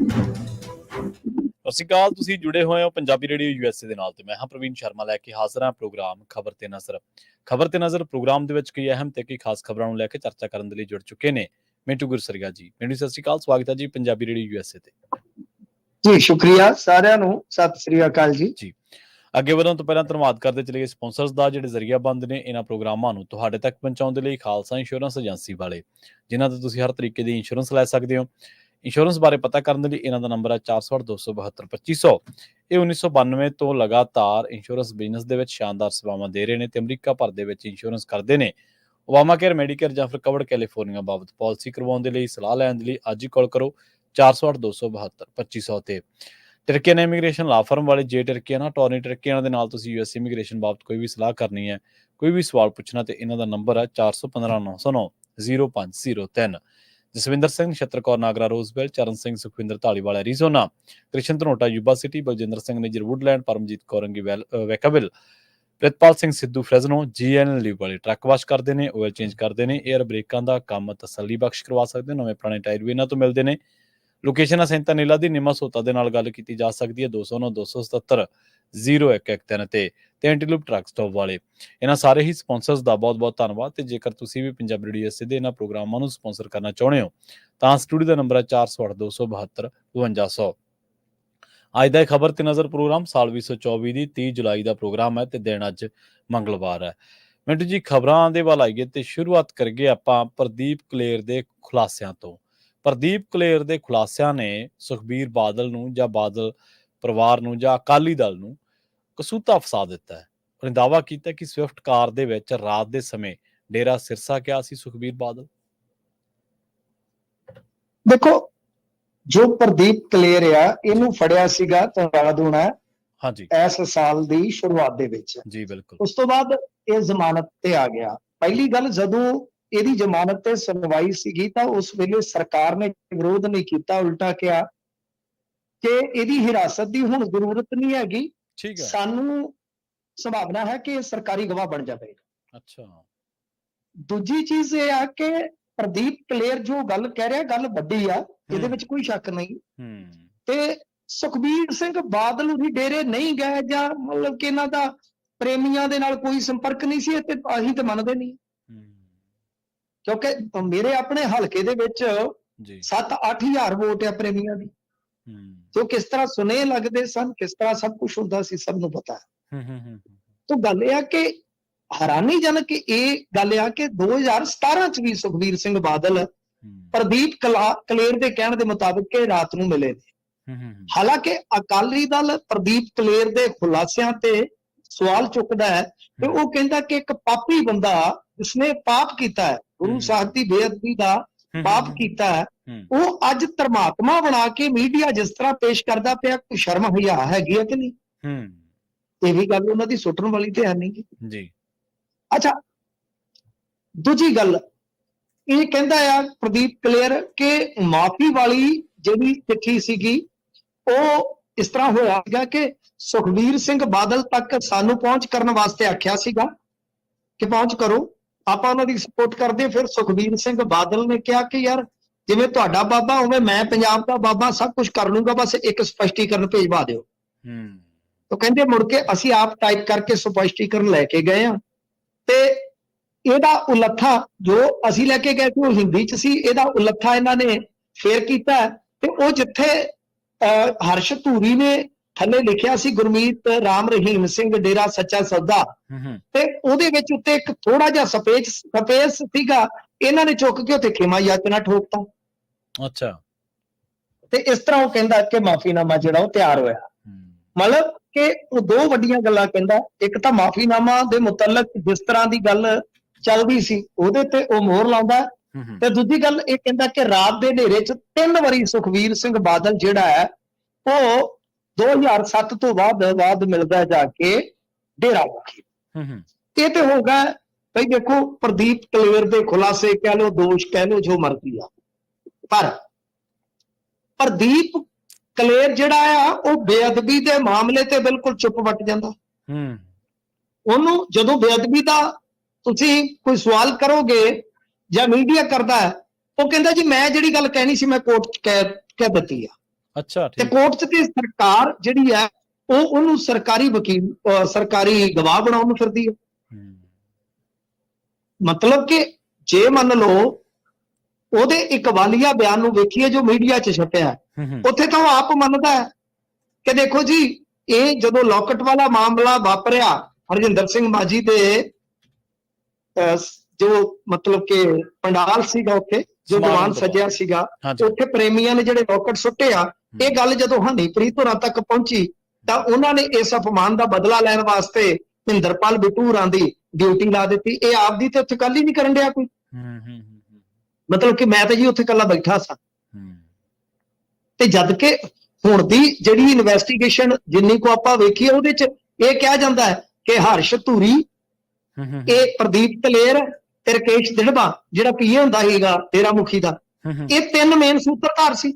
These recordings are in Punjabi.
ਸਤਿ ਸ਼੍ਰੀ ਅਕਾਲ। ਤੁਸੀਂ ਜੁੜੇ ਹੋਏ ਹੋ ਪੰਜਾਬੀ ਰੇਡੀਓ USA ਦੇ ਨਾਲ ਤੇ ਮੈਂ ਹਾਂ ਪ੍ਰਵੀਨ ਸ਼ਰਮਾ ਲੈ ਕੇ ਹਾਜ਼ਰ ਹਾਂ ਪ੍ਰੋਗਰਾਮ ਖਬਰ ਤੇ ਨਜ਼ਰ। ਖਬਰ ਤੇ ਨਜ਼ਰ ਪ੍ਰੋਗਰਾਮ ਦੇ ਵਿੱਚ ਕਈ ਅਹਿਮ ਤੇ ਕਈ ਖਾਸ ਖਬਰਾਂ ਨੂੰ ਲੈ ਕੇ ਚਰਚਾ ਕਰਨ ਦੇ ਲਈ ਜੁੜ ਚੁੱਕੇ ਨੇ ਮਿੰਟੂ ਗੁਰਸਰੀਆ ਜੀ। ਮਿੰਟੂ ਸਤਿ ਸ਼੍ਰੀ ਅਕਾਲ, ਸਵਾਗਤ ਹੈ ਜੀ ਪੰਜਾਬੀ ਰੇਡੀਓ USA ਤੇ। ਜੀ ਸ਼ੁਕਰੀਆ ਸਾਰਿਆਂ ਨੂੰ, ਸਤਿ ਸ੍ਰੀ ਅਕਾਲ ਜੀ। ਅੱਗੇ ਵਧਣ ਤੋਂ ਪਹਿਲਾਂ ਧੰਨਵਾਦ ਕਰਦੇ ਚਲੀਏ ਸਪਾਂਸਰਸ ਦਾ ਜਿਹੜੇ ਜ਼ਰੀਆ ਬੰਦ ਨੇ ਇਹਨਾਂ ਪ੍ਰੋਗਰਾਮਾਂ ਨੂੰ ਤੁਹਾਡੇ ਤੱਕ ਪਹੁੰਚਾਉਣ ਦੇ ਲਈ। ਖਾਲਸਾ ਇੰਸ਼ੋਰੈਂਸ ਏਜੰਸੀ ਵਾਲੇ, ਜਿਨ੍ਹਾਂ ਤੋਂ ਤੁਸੀਂ ਹਰ ਤਰੀਕੇ ਦੀ ਇੰਸ਼ੋਰੈਂਸ ਲੈ ਸਕਦੇ ਹੋ। ਇੰਸ਼ੋਰੈਂਸ ਬਾਰੇ ਪਤਾ ਕਰਨ ਦੇ ਲਈ ਇਹਨਾਂ ਦਾ ਨੰਬਰ ਹੈ 468-272-2500। ਇਹ 1992 ਤੋਂ ਲਗਾਤਾਰ ਇੰਸ਼ੋਰੈਂਸ ਬਿਜ਼ਨਸ ਦੇ ਵਿੱਚ ਸ਼ਾਨਦਾਰ ਸੇਵਾਵਾਂ ਦੇ ਰਹੇ ਨੇ ਤੇ ਅਮਰੀਕਾ ਭਰ ਦੇ ਵਿੱਚ ਇੰਸ਼ੋਰੈਂਸ ਕਰਦੇ ਨੇ। ਓਬਾਮਾ ਕੇਅਰ, ਮੈਡੀਕੇਅਰ ਜਾਂ ਫਿਰ ਕਵਰਡ ਕੈਲੀਫੋਰਨੀਆ ਬਾਬਤ ਪਾਲਿਸੀ ਕਰਵਾਉਣ ਦੇ ਲਈ ਸਲਾਹ ਲੈਣ ਦੇ ਲਈ ਅੱਜ ਹੀ ਕਾਲ ਕਰੋ 468-272-2500 ਤੇ। ਟਰਕੀਅਨ ਇਮੀਗ੍ਰੇਸ਼ਨ ਲਾ ਫਰਮ ਵਾਲੇ ਜੇ ਟਰਕੀਅਨ ਅਟਾਰਨੀ ਟਰਕੀਅਨ ਦੇ ਨਾਲ ਤੁਸੀਂ US ਇਮੀਗ੍ਰੇਸ਼ਨ ਬਾਬਤ ਕੋਈ ਵੀ ਸਲਾਹ ਕਰਨੀ ਹੈ, ਕੋਈ ਵੀ ਸਵਾਲ ਪੁੱਛਣਾ ਤੇ ਇਹਨਾਂ ਦਾ ਨੰਬਰ ਹੈ 415909-0503। ਜਸਵਿੰਦਰ ਸਿੰਘ, ਛਤਰ Kaur Nagra Roswell, Charan Singh Sukhwinder Dhaliwal Arizona, Krishan Dhanota Yuba City, Baljinder Singh Nijjar Woodland, Paramjit Kaurangi Vacaville, Pritpal Singh Sidhu Fresno, GN ਲਿਵ ਵਾਲੇ ਟਰੱਕ ਵਾਸ਼ ਕਰਦੇ ਨੇ, ਆਇਲ ਚੇਂਜ ਕਰਦੇ ਨੇ, 에ਅਰ ਬ੍ਰੇਕਾਂ ਦਾ ਕੰਮ ਤਸੱਲੀ ਬਖਸ਼ ਕਰਵਾ ਸਕਦੇ, ਨਵੇਂ ਪੁਰਾਣੇ ਟਾਇਰ ਵੀ ਇਹਨਾਂ ਤੋਂ ਮਿਲਦੇ ਨੇ। ਲੋਕੇਸ਼ਨ ਹੈ ਸੈਂਤਾ ਨੀਲਾ ਦੀ, ਨਿਮਾ ਸੋਤਾ ਦੇ ਨਾਲ ਗੱਲ ਕੀਤੀ ਜਾ ਸਕਦੀ ਹੈ 209-277-0113 ਤੇ ਐਂਟੀਲੂਪ ਟਰੱਕ ਸਟਾਪ ਵਾਲੇ। ਇਹਨਾਂ ਸਾਰੇ ਹੀ ਸਪਾਂਸਰਸ ਦਾ ਬਹੁਤ ਬਹੁਤ ਧੰਨਵਾਦ। ਤੇ ਜੇਕਰ ਤੁਸੀਂ ਵੀ ਪੰਜਾਬੀ ਰੇਡੀਓ USA ਦੇ ਇਹਨਾਂ ਪ੍ਰੋਗਰਾਮਾਂ ਨੂੰ ਸਪਾਂਸਰ ਕਰਨਾ ਚਾਹੁੰਦੇ ਹੋ ਤਾਂ ਸਟੂਡੀਓ ਦਾ ਨੰਬਰ ਹੈ 468-272-5200। ਅੱਜ ਦਾ ਖਬਰ ਤੇ ਨਜ਼ਰ ਪ੍ਰੋਗਰਾਮ ਸਾਲ 2024 ਦੀ 30 ਜੁਲਾਈ ਦਾ ਪ੍ਰੋਗਰਾਮ ਹੈ ਤੇ ਦਿਨ ਅੱਜ ਮੰਗਲਵਾਰ ਹੈ। ਮਿੰਟੂ ਜੀ, ਖਬਰਾਂ ਦੇ ਵੱਲ ਆਈਏ ਤੇ ਸ਼ੁਰੂਆਤ ਕਰੀਏ ਆਪਾਂ ਪ੍ਰਦੀਪ ਕਲੇਰ ਦੇ ਖੁਲਾਸਿਆਂ ਤੋਂ। ਪ੍ਰਦੀਪ ਕਲੇਰ ਦੇ ਖੁਲਾਸਿਆਂ ਨੇ ਸੁਖਬੀਰ ਬਾਦਲ ਨੂੰ ਜਾਂ ਬਾਦਲ ਪਰਿਵਾਰ ਨੂੰ ਜਾਂ ਅਕਾਲੀ ਦਲ ਨੂੰ ਕਸੂਤਾ ਫਸਾ ਦਿੱਤਾ ਹੈ। ਉਹਨੇ ਦਾਅਵਾ ਕੀਤਾ ਕਿ ਸਵਿਫਟ ਕਾਰ ਦੇ ਵਿੱਚ ਰਾਤ ਦੇ ਸਮੇਂ ਡੇਰਾ ਸਿਰਸਾ ਗਿਆ ਸੀ ਸੁਖਬੀਰ ਬਾਦਲ। ਦੇਖੋ, ਜੋ ਪ੍ਰਦੀਪ ਕਲੇਰ ਆ ਇਹਨੂੰ ਫੜਿਆ ਸੀਗਾ ਤਰਾਦੂਣਾ ਹਾਂਜੀ ਇਸ ਸਾਲ ਦੀ ਸ਼ੁਰੂਆਤ ਦੇ ਵਿੱਚ ਜੀ, ਬਿਲਕੁਲ। ਉਸ ਤੋਂ ਬਾਅਦ ਇਹ ਜ਼ਮਾਨਤ ਤੇ ਆ ਗਿਆ। ਪਹਿਲੀ ਗੱਲ, ਜਦੋਂ ਇਹਦੀ ਜ਼ਮਾਨਤ ਤੇ ਸੁਣਵਾਈ ਸੀਗੀ ਤਾਂ ਉਸ ਵੇਲੇ ਸਰਕਾਰ ਨੇ ਵਿਰੋਧ ਨਹੀਂ ਕੀਤਾ, ਉਲਟਾ ਕਿਹਾ ਕਿ ਇਹਦੀ ਹਿਰਾਸਤ ਦੀ ਹੁਣ ਜ਼ਰੂਰਤ ਨਹੀਂ ਹੈਗੀ, ਠੀਕ ਹੈ। ਸਾਨੂੰ ਸੰਭਾਵਨਾ ਹੈ ਕਿ ਇਹ ਸਰਕਾਰੀ ਗਵਾਹ ਬਣ ਜਾਵੇਗਾ। ਅੱਛਾ। ਦੂਜੀ ਚੀਜ਼ ਇਹ ਆ ਕਿ ਪ੍ਰਦੀਪ ਕਲੇਰ ਜੋ ਗੱਲ ਕਹਿ ਰਿਹਾ, ਗੱਲ ਵੱਡੀ ਆ, ਇਹਦੇ ਵਿੱਚ ਕੋਈ ਸ਼ੱਕ ਨਹੀਂ। ਤੇ ਸੁਖਬੀਰ ਸਿੰਘ ਬਾਦਲ ਵੀ ਡੇਰੇ ਨਹੀਂ ਗਏ ਜਾਂ ਮਤਲਬ ਕਿ ਇਹਨਾਂ ਦਾ ਪ੍ਰੇਮੀਆਂ ਦੇ ਨਾਲ ਕੋਈ ਸੰਪਰਕ ਨਹੀਂ ਸੀ, ਤੇ ਅਸੀਂ ਤਾਂ ਮੰਨਦੇ ਨਹੀਂ। ਕਿਉਂਕਿ ਮੇਰੇ ਆਪਣੇ ਹਲਕੇ ਦੇ ਵਿੱਚ 7-8 ਹਜ਼ਾਰ ਵੋਟ ਆ ਪ੍ਰੇਮੀਆਂ ਦੀ। ਜੋ ਕਿਸ ਤਰ੍ਹਾਂ ਸੁਨੇਹੇ ਲੱਗਦੇ ਸਨ, ਕਿਸ ਤਰ੍ਹਾਂ ਸਭ ਕੁਝ ਹੁੰਦਾ ਸੀ, ਸਭ ਨੂੰ ਪਤਾ ਹੈ। ਤਾਂ ਗੱਲ ਇਹ ਆ ਕਿ ਹੈਰਾਨੀਜਨਕ ਇਹ ਗੱਲ ਆ ਕਿ 2017 ਚ ਵੀ ਸੁਖਬੀਰ ਸਿੰਘ ਬਾਦਲ ਪ੍ਰਦੀਪ ਕਲੇਰ ਦੇ ਕਹਿਣ ਦੇ ਮੁਤਾਬਕ ਕਿ ਰਾਤ ਨੂੰ ਮਿਲੇ ਨੇ। ਹਾਲਾਂਕਿ ਅਕਾਲੀ ਦਲ ਪ੍ਰਦੀਪ ਕਲੇਰ ਦੇ ਖੁਲਾਸਿਆਂ ਤੇ ਸਵਾਲ ਚੁੱਕਦਾ ਹੈ ਤੇ ਉਹ ਕਹਿੰਦਾ ਕਿ ਇੱਕ ਪਾਪੀ ਬੰਦਾ ਜਿਸਨੇ ਪਾਪ ਕੀਤਾ ਹੈ, ਗੁਰੂ ਸਾਹਿਬ ਦੀ ਬੇਅਦਬੀ ਦਾ ਪਾਪ ਕੀਤਾ ਹੈ, ਉਹ ਅੱਜ ਧਰਮਾਤਮਾ ਬਣਾ ਕੇ ਮੀਡੀਆ ਜਿਸ ਤਰ੍ਹਾਂ ਪੇਸ਼ ਕਰਦਾ ਪਿਆ, ਕੋਈ ਸ਼ਰਮ ਹਿਆ ਹੈਗੀ ਹੈ ਕਿ ਨਹੀਂ? ਇਹ ਵੀ ਗੱਲ ਉਹਨਾਂ ਦੀ ਸੁੱਟਣ ਵਾਲੀ ਤੇ ਹੈ ਨਹੀਂ ਜੀ। ਅੱਛਾ, ਦੂਜੀ ਗੱਲ ਇਹ ਕਹਿੰਦਾ ਆ ਪ੍ਰਦੀਪ ਕਲੇਰ ਕਿ ਮਾਫੀ ਵਾਲੀ ਜਿਹੜੀ ਚਿੱਠੀ ਸੀਗੀ ਉਹ ਇਸ ਤਰ੍ਹਾਂ ਹੋਇਆ ਸੀਗਾ ਕਿ ਸੁਖਬੀਰ ਸਿੰਘ ਬਾਦਲ ਤੱਕ ਸਾਨੂੰ ਪਹੁੰਚ ਕਰਨ ਵਾਸਤੇ ਆਖਿਆ ਸੀਗਾ ਕਿ ਪਹੁੰਚ ਕਰੋ, ਆਪਾਂ ਉਹਨਾਂ ਦੀ ਸਪੋਰਟ ਕਰਦੇ। ਫਿਰ ਸੁਖਬੀਰ ਸਿੰਘ ਬਾਦਲ ਨੇ ਕਿਹਾ ਕਿ ਯਾਰ ਜਿਵੇਂ ਤੁਹਾਡਾ ਬਾਬਾ ਉਵੇਂ ਮੈਂ ਪੰਜਾਬ ਦਾ ਬਾਬਾ, ਸਭ ਕੁਝ ਕਰ ਲੂੰਗਾ, ਬਸ ਇੱਕ ਸਪਸ਼ਟੀਕਰਨ ਭੇਜਵਾ ਦਿਓ। ਤਾਂ ਕਹਿੰਦੇ ਮੁੜ ਕੇ ਅਸੀਂ ਆਪ ਟਾਈਪ ਕਰਕੇ ਸਪਸ਼ਟੀਕਰਨ ਲੈ ਕੇ ਗਏ ਆ ਤੇ ਇਹਦਾ ਉਲੱਥਾ ਜੋ ਅਸੀਂ ਲੈ ਕੇ ਗਏ ਸੀ ਉਹ ਹਿੰਦੀ ਚ ਸੀ, ਇਹਦਾ ਉਲੱਥਾ ਇਹਨਾਂ ਨੇ ਫੇਰ ਕੀਤਾ ਤੇ ਉਹ ਜਿੱਥੇ ਹਰਸ਼ ਧੂਰੀ ਨੇ ਥੱਲੇ ਲਿਖਿਆ ਸੀ ਗੁਰਮੀਤ ਰਾਮ ਰਹੀਮ ਸਿੰਘ ਡੇਰਾ ਸੱਚਾ ਸੌਦਾ, ਤੇ ਉਹਦੇ ਵਿੱਚ ਉੱਤੇ ਇੱਕ ਥੋੜਾ ਜਿਹਾ ਸਪੇਸ ਸੀਗਾ, ਇਹਨਾਂ ਨੇ ਚੁੱਕ ਕੇ ਉੱਥੇ ਖੇਮਾ ਯਾਚਨਾ ਠੋਕਤਾ। ਅੱਛਾ। ਤੇ ਇਸ ਤਰ੍ਹਾਂ ਉਹ ਕਹਿੰਦਾ ਕਿ ਮਾਫੀਨਾਮਾ ਜਿਹੜਾ ਉਹ ਤਿਆਰ ਹੋਇਆ। ਮਤਲਬ ਕਿ ਉਹ ਦੋ ਵੱਡੀਆਂ ਗੱਲਾਂ ਕਹਿੰਦਾ, ਇੱਕ ਤਾਂ ਮਾਫੀਨਾਮਾ ਦੇ ਮੁਤਲਕ ਜਿਸ ਤਰ੍ਹਾਂ ਦੀ ਗੱਲ ਚੱਲਦੀ ਸੀ ਉਹਦੇ ਤੇ ਉਹ ਮੋਹਰ ਲਾਉਂਦਾ, ਤੇ ਦੂਜੀ ਗੱਲ ਇਹ ਕਹਿੰਦਾ ਕਿ ਰਾਤ ਦੇ ਹਨੇਰੇ 'ਚ 3 ਵਾਰੀ ਸੁਖਬੀਰ ਸਿੰਘ ਬਾਦਲ ਜਿਹੜਾ ਹੈ ਉਹ 2007 ਤੋਂ ਬਾਅਦ ਮਿਲਦਾ ਜਾ ਕੇ ਡੇਰਾ ਮੁਖੀ। ਇਹ ਤੇ ਹੋ ਗਿਆ ਬਈ ਦੇਖੋ ਪ੍ਰਦੀਪ ਕਲੇਰ ਦੇ ਖੁਲਾਸੇ ਕਹਿ ਲਓ, ਦੋਸ਼ ਕਹਿ ਲਓ, ਜੋ ਮਰਜ਼ੀ ਆ, ਪਰ ਪ੍ਰਦੀਪ ਕਲੇਰ ਜਿਹੜਾ ਆ ਉਹ ਬੇਅਦਬੀ ਦੇ ਮਾਮਲੇ ਤੇ ਬਿਲਕੁਲ ਚੁੱਪ ਵੱਟ ਜਾਂਦਾ। ਉਹਨੂੰ ਜਦੋਂ ਬੇਅਦਬੀ ਦਾ ਤੁਸੀਂ ਕੋਈ ਸਵਾਲ ਕਰੋਗੇ ਜਾਂ ਮੀਡੀਆ ਕਰਦਾ ਹੈ, ਉਹ ਕਹਿੰਦਾ ਜੀ ਮੈਂ ਜਿਹੜੀ ਗੱਲ ਕਹਿਣੀ ਸੀ ਮੈਂ ਕੋਰਟ 'ਚ ਕਹਿ ਦਿੱਤੀ ਆ। ਅੱਛਾ, ਤੇ ਠੀਕ। ਕੋਰਟ 'ਚ ਤੇ ਸਰਕਾਰ ਜਿਹੜੀ ਹੈ ਉਹ ਉਹਨੂੰ ਸਰਕਾਰੀ ਵਕੀਲ ਸਰਕਾਰੀ ਗਵਾਹ ਬਣਾਉਣ ਨੂੰ ਫਿਰਦੀ ਹੈ। ਮਤਲਬ ਕਿ ਜੇ ਮੰਨ ਲਓ ਉਹਦੇ ਇਕਬਾਲੀਆ ਬਿਆਨ ਨੂੰ ਵੇਖੀਏ ਜੋ ਮੀਡੀਆ 'ਚ ਛਪਿਆ, ਉੱਥੇ ਤਾਂ ਉਹ ਆਪ ਮੰਨਦਾ ਹੈ ਕਿ ਦੇਖੋ ਜੀ, ਇਹ ਜਦੋਂ ਲੌਕਟ ਵਾਲਾ ਮਾਮਲਾ ਵਾਪਰਿਆ ਹਰਜਿੰਦਰ ਸਿੰਘ ਮਾਝੀ ਦੇ ਜੋ ਮਤਲਬ ਕਿ ਪੰਡਾਲ ਸੀਗਾ ਉੱਥੇ ਜੋ ਦੀਵਾਨ ਸਜਿਆ ਸੀਗਾ, ਉੱਥੇ ਪ੍ਰੇਮੀਆਂ ਨੇ ਜਿਹੜੇ ਲੌਕਟ ਸੁੱਟੇ ਆ, ਇਹ ਗੱਲ ਜਦੋਂ ਹਨੀਪ੍ਰੀਤ ਹੋਰਾਂ ਤੱਕ ਪਹੁੰਚੀ ਤਾਂ ਉਹਨਾਂ ਨੇ ਇਸ ਅਪਮਾਨ ਦਾ ਬਦਲਾ ਲੈਣ ਵਾਸਤੇ ਮਹਿੰਦਰਪਾਲ ਬਿੱਟੂ ਹੋਰਾਂ ਦੀ ਡਿਊਟੀ ਲਾ ਦਿੱਤੀ। ਇਹ ਆਪਦੀ ਤੇ ਉੱਥੇ ਗੱਲ ਹੀ ਨਹੀਂ ਕਰਨ ਡਿਆ ਕੋਈ। ਮਤਲਬ ਕਿ ਮੈਂ ਤਾਂ ਜੀ ਉੱਥੇ ਇਕੱਲਾ ਬੈਠਾ ਸਾਂ। ਤੇ ਜਦ ਕਿ ਹੁਣ ਦੀ ਜਿਹੜੀ ਇਨਵੈਸਟੀਗੇਸ਼ਨ ਜਿੰਨੀ ਕੋ ਆਪਾਂ ਵੇਖੀਏ ਉਹਦੇ 'ਚ ਇਹ ਕਿਹਾ ਜਾਂਦਾ ਹੈ ਕਿ ਹਰਸ਼ ਧੂਰੀ, ਇਹ ਪ੍ਰਦੀਪ ਕਲੇਰ ਤੇ ਰਕੇਸ਼ ਦਿੜਬਾ ਜਿਹੜਾ ਪੀਏ ਹੁੰਦਾ ਸੀਗਾ ਡੇਰਾ ਮੁਖੀ ਦਾ, ਇਹ ਤਿੰਨ ਮੇਨ ਸੂਤਰਧਾਰ ਸੀ।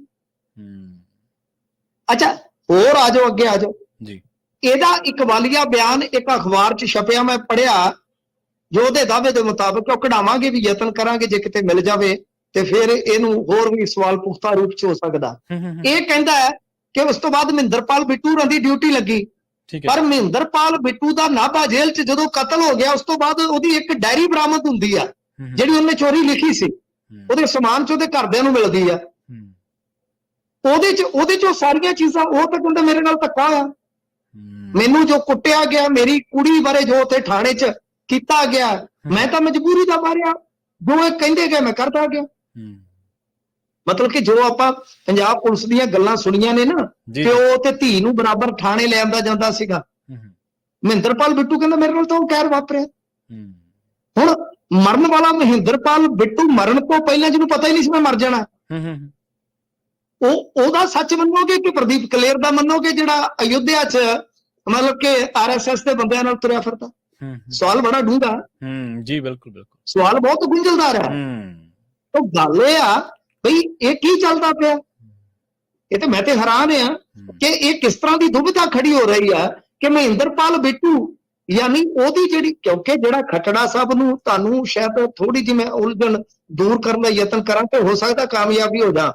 ਅੱਛਾ, ਹੋਰ ਆ ਜਾਓ, ਅੱਗੇ ਆ ਜਾਓ ਜੀ। ਇਹਦਾ ਇਕਬਾਲੀਆ ਬਿਆਨ ਇੱਕ ਅਖਬਾਰ 'ਚ ਛਪਿਆ, ਮੈਂ ਪੜ੍ਹਿਆ, ਜੋ ਉਹਦੇ ਦਾਅਵੇ ਦੇ ਮੁਤਾਬਕ ਉਹ ਕਢਾਵਾਂਗੇ ਵੀ, ਯਤਨ ਕਰਾਂਗੇ ਜੇ ਕਿਤੇ ਮਿਲ ਜਾਵੇ ਤੇ ਫਿਰ ਇਹਨੂੰ ਹੋਰ ਵੀ ਸਵਾਲ ਪੁਖਤਾ ਰੂਪ 'ਚ ਹੋ ਸਕਦਾ। ਇਹ ਕਹਿੰਦਾ ਹੈ ਕਿ ਉਸ ਤੋਂ ਬਾਅਦ ਮਹਿੰਦਰਪਾਲ ਬਿੱਟੂ ਹੋਰਾਂ ਦੀ ਡਿਊਟੀ ਲੱਗੀ, ਪਰ ਮਹਿੰਦਰਪਾਲ ਬਿੱਟੂ ਦਾ ਨਾਭਾ ਜੇਲ੍ਹ 'ਚ ਜਦੋਂ ਕਤਲ ਹੋ ਗਿਆ ਉਸ ਤੋਂ ਬਾਅਦ ਉਹਦੀ ਇੱਕ ਡਾਇਰੀ ਬਰਾਮਦ ਹੁੰਦੀ ਆ ਜਿਹੜੀ ਉਹਨੇ ਚੋਰੀ ਲਿਖੀ ਸੀ, ਉਹਦੇ ਸਮਾਨ 'ਚ ਉਹਦੇ ਘਰਦਿਆਂ ਨੂੰ ਮਿਲਦੀ ਆ। ਉਹਦੇ 'ਚ ਸਾਰੀਆਂ ਚੀਜ਼ਾਂ, ਉਹ ਤਾਂ ਕਹਿੰਦਾ ਮੇਰੇ ਨਾਲ ਧੱਕਾ ਹੋਇਆ, ਮੈਨੂੰ ਜੋ ਕੁੱਟਿਆ ਗਿਆ, ਮੇਰੀ ਕੁੜੀ ਬਾਰੇ ਜੋ ਉੱਥੇ ਥਾਣੇ 'ਚ ਕੀਤਾ ਗਿਆ, ਮੈਂ ਤਾਂ ਮਜਬੂਰੀ ਦਾ ਮਾਰਿਆ, ਜੋ ਇਹ ਕਹਿੰਦੇ ਗਏ ਮੈਂ ਕਰਦਾ ਗਿਆ। ਮਤਲਬ ਕਿ ਜੋ ਆਪਾਂ ਪੰਜਾਬ ਪੁਲਿਸ ਦੀਆਂ ਗੱਲਾਂ ਸੁਣੀਆਂ ਨੇ ਨਾ, ਪਿਓ ਤੇ ਧੀ ਨੂੰ ਬਰਾਬਰ ਥਾਣੇ ਲਿਆਂਦਾ ਜਾਂਦਾ ਸੀਗਾ, ਮਹਿੰਦਰਪਾਲ ਬਿੱਟੂ ਕਹਿੰਦਾ ਮੇਰੇ ਨਾਲ ਤਾਂ ਉਹ ਕਹਿਰ ਵਾਪਰਿਆ। ਹੁਣ ਮਰਨ ਵਾਲਾ ਮਹਿੰਦਰਪਾਲ ਬਿੱਟੂ ਮਰਨ ਤੋਂ ਪਹਿਲਾਂ ਜਿਹਨੂੰ ਪਤਾ ਹੀ ਨਹੀਂ ਸੀ ਮੈਂ ਮਰ ਜਾਣਾ, ਉਹਦਾ ਸੱਚ ਮੰਨੋਗੇ ਕਿ ਪ੍ਰਦੀਪ ਕਲੇਰ ਦਾ ਮੰਨੋਗੇ ਜਿਹੜਾ ਅਯੁੱਧਿਆ 'ਚ ਮਤਲਬ ਕਿ RSS ਦੇ ਬੰਦਿਆਂ ਨਾਲ ਤੁਰਿਆ ਫਿਰਦਾ? ਸਵਾਲ ਬੜਾ ਡੂੰਘਾ ਜੀ। ਬਿਲਕੁਲ ਬਿਲਕੁਲ, ਸਵਾਲ ਬਹੁਤ ਗੁੰਝਲਦਾਰ ਹੈ। ਉਹ ਗੱਲ ਇਹ ਆ ਬਈ ਇਹ ਕੀ ਚੱਲਦਾ ਪਿਆ, ਇਹ ਤੇ ਮੈਂ ਤੇ ਹੈਰਾਨ ਆ ਕਿ ਇਹ ਕਿਸ ਤਰ੍ਹਾਂ ਦੀ ਦੁਬਿਧਾ ਖੜੀ ਹੋ ਰਹੀ ਆ ਕਿ ਮਹਿੰਦਰਪਾਲ ਬਿੱਟੂ ਯਾਨੀ ਉਹਦੀ ਜਿਹੜੀ, ਕਿਉਂਕਿ ਜਿਹੜਾ ਖੱਟੜਾ ਸਾਹਿਬ ਨੂੰ ਤੁਹਾਨੂੰ ਸ਼ਾਇਦ ਥੋੜੀ ਜਿਹੀ ਮੈਂ ਉਲਝਣ ਦੂਰ ਕਰਨ ਦਾ ਯਤਨ ਕਰਾਂ ਤੇ ਹੋ ਸਕਦਾ ਕਾਮਯਾਬੀ ਹੋ ਜਾ,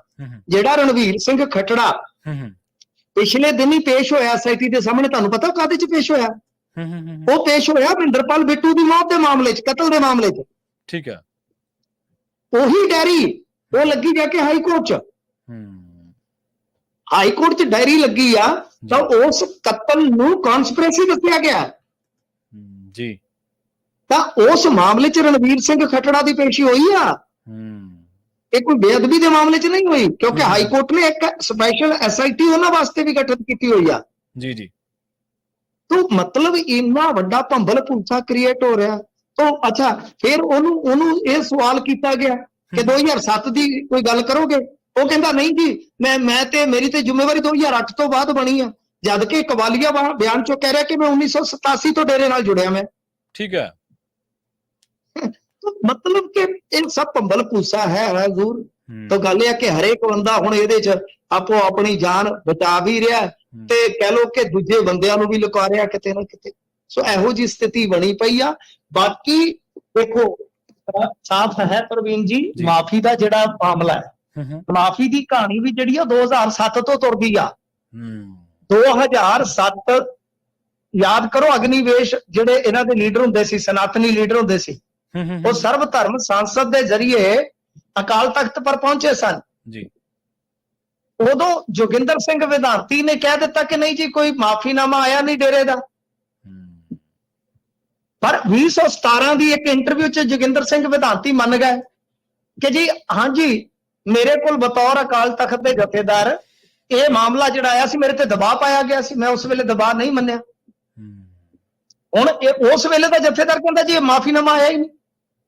ਜਿਹੜਾ ਰਣਵੀਰ ਸਿੰਘ ਖੱਟੜਾ ਪਿਛਲੇ ਦਿਨ ਹੀ ਪੇਸ਼ ਹੋਇਆ SIT ਦੇ ਸਾਹਮਣੇ, ਤੁਹਾਨੂੰ ਪਤਾ ਕਾਹਦੇ 'ਚ ਪੇਸ਼ ਹੋਇਆ? ਉਹ ਪੇਸ਼ ਹੋਇਆ ਮਹਿੰਦਰਪਾਲ ਬਿੱਟੂ ਦੀ ਮੌਤ ਦੇ ਮਾਮਲੇ 'ਚ, ਕਤਲ ਦੇ ਮਾਮਲੇ 'ਚ। ਠੀਕ ਹੈ, ਉਹੀ ਡਾਇਰੀ ਉਹ ਲੱਗੀ ਜਾ ਕੇ ਹਾਈ ਕੋਰਟ 'ਚ, ਹਾਈ ਕੋਰਟ 'ਚ ਡਾਇਰੀ ਲੱਗੀ ਆ ਤਾਂ ਉਸ ਕਤਲ ਨੂੰ ਕਨਸਪੀਰੇਸੀ ਦੱਸਿਆ ਗਿਆ ਜੀ। ਤਾਂ ਉਸ ਮਾਮਲੇ 'ਚ ਰਣਵੀਰ ਸਿੰਘ ਖੱਟੜਾ ਦੀ ਪੇਸ਼ੀ ਹੋਈ ਆ, ਇਹ ਕੋਈ ਬੇਅਦਬੀ ਦੇ ਮਾਮਲੇ 'ਚ ਨਹੀਂ ਹੋਈ, ਕਿਉਂਕਿ ਹਾਈ ਕੋਰਟ ਨੇ ਇੱਕ ਸਪੈਸ਼ਲ SIT ਉਹਨਾਂ ਵਾਸਤੇ ਵੀ ਗਠਿਤ ਕੀਤੀ ਹੋਈ ਆ ਜੀ ਜੀ। ਤਾਂ ਮਤਲਬ ਇੰਨਾ ਵੱਡਾ ਭੰਬਲ ਭੂਸਾ ਕ੍ਰੀਏਟ ਹੋ ਰਿਹਾ। ਤਾਂ ਅੱਛਾ, ਫਿਰ ਉਹਨੂੰ ਇਹ ਸਵਾਲ ਕੀਤਾ ਗਿਆ ਕਿ 2007 ਦੀ ਕੋਈ ਗੱਲ ਕਰੋਗੇ? ਉਹ ਕਹਿੰਦਾ ਨਹੀਂ ਜੀ, ਮੈਂ ਤੇ ਮੇਰੀ ਤੇ ਜ਼ਿੰਮੇਵਾਰੀ 2008 ਤੋਂ ਬਾਅਦ ਬਣੀ ਆ, ਜਦ ਕਿ ਕਬਾਲੀਆ ਬਿਆਨ 'ਚੋਂ ਕਹਿ ਰਿਹਾ ਕਿ ਮੈਂ 1987 ਤੋਂ ਡੇਰੇ ਨਾਲ ਜੁੜਿਆ ਮੈਂ। ਠੀਕ ਹੈ, ਮਤਲਬ ਕਿ ਇਹ ਸਭ ਭੰਬਲ ਭੂਸਾ ਹੈ ਹਜ਼ੂਰ। ਤਾਂ ਗੱਲ ਇਹ ਹੈ ਕਿ ਹਰੇਕ ਬੰਦਾ ਹੁਣ ਇਹਦੇ 'ਚ ਆਪੋ ਆਪਣੀ ਜਾਨ ਬਚਾ ਵੀ ਰਿਹਾ ਤੇ ਕਹਿ ਲੋ ਕਿ ਦੂਜੇ ਬੰਦਿਆਂ ਨੂੰ ਵੀ ਲੁਕਾ ਰਿਹਾ ਕਿਤੇ ਨਾ ਕਿਤੇ। ਸੋ ਇਹੋ ਜਿਹੀ ਸਥਿਤੀ ਬਣੀ ਪਈ ਆ। ਬਾਕੀ ਦੇਖੋ ਸਾਫ਼ ਹੈ ਪ੍ਰਵੀਨ ਜੀ, ਮਾਫੀ ਦਾ ਜਿਹੜਾ ਮਾਮਲਾ ਹੈ, ਮਾਫੀ ਦੀ ਕਹਾਣੀ ਵੀ ਜਿਹੜੀ ਆ 2007 ਤੋਂ ਤੁਰਦੀ ਆ। 2007 ਯਾਦ ਕਰੋ, ਅਗਨੀਵੇਸ਼ ਜਿਹੜੇ ਇਹਨਾਂ ਦੇ ਲੀਡਰ ਹੁੰਦੇ ਸੀ, ਸਨਾਤਨੀ ਲੀਡਰ ਹੁੰਦੇ ਸੀ, ਉਹ ਸਰਵ ਧਰਮ ਸੰਸਦ ਦੇ ਜ਼ਰੀਏ ਅਕਾਲ ਤਖਤ ਪਰ ਪਹੁੰਚੇ ਸਨ ਜੀ। ਉਦੋਂ ਜੋਗਿੰਦਰ ਸਿੰਘ ਵਿਧਾਂਤੀ ਨੇ ਕਹਿ ਦਿੱਤਾ ਕਿ ਨਹੀਂ ਜੀ, ਕੋਈ ਮਾਫੀਨਾਮਾ ਆਇਆ ਨਹੀਂ ਡੇਰੇ ਦਾ। ਪਰ 2017 ਦੀ ਇੱਕ ਇੰਟਰਵਿਊ 'ਚ ਜੋਗਿੰਦਰ ਸਿੰਘ ਵਿਧਾਂਤੀ ਮੰਨ ਗਏ ਕਿ ਜੀ ਹਾਂਜੀ, ਮੇਰੇ ਕੋਲ ਬਤੌਰ ਅਕਾਲ ਤਖਤ ਦੇ ਜਥੇਦਾਰ ਇਹ ਮਾਮਲਾ ਜਿਹੜਾ ਆਇਆ ਸੀ, ਮੇਰੇ ਤੇ ਦਬਾਅ ਪਾਇਆ ਗਿਆ ਸੀ, ਮੈਂ ਉਸ ਵੇਲੇ ਦਬਾਅ ਨਹੀਂ ਮੰਨਿਆ। ਹੁਣ ਉਸ ਵੇਲੇ ਦਾ ਜਥੇਦਾਰ ਕਹਿੰਦਾ ਜੀ ਮਾਫੀਨਾਮਾ ਆਇਆ ਹੀ ਨਹੀਂ।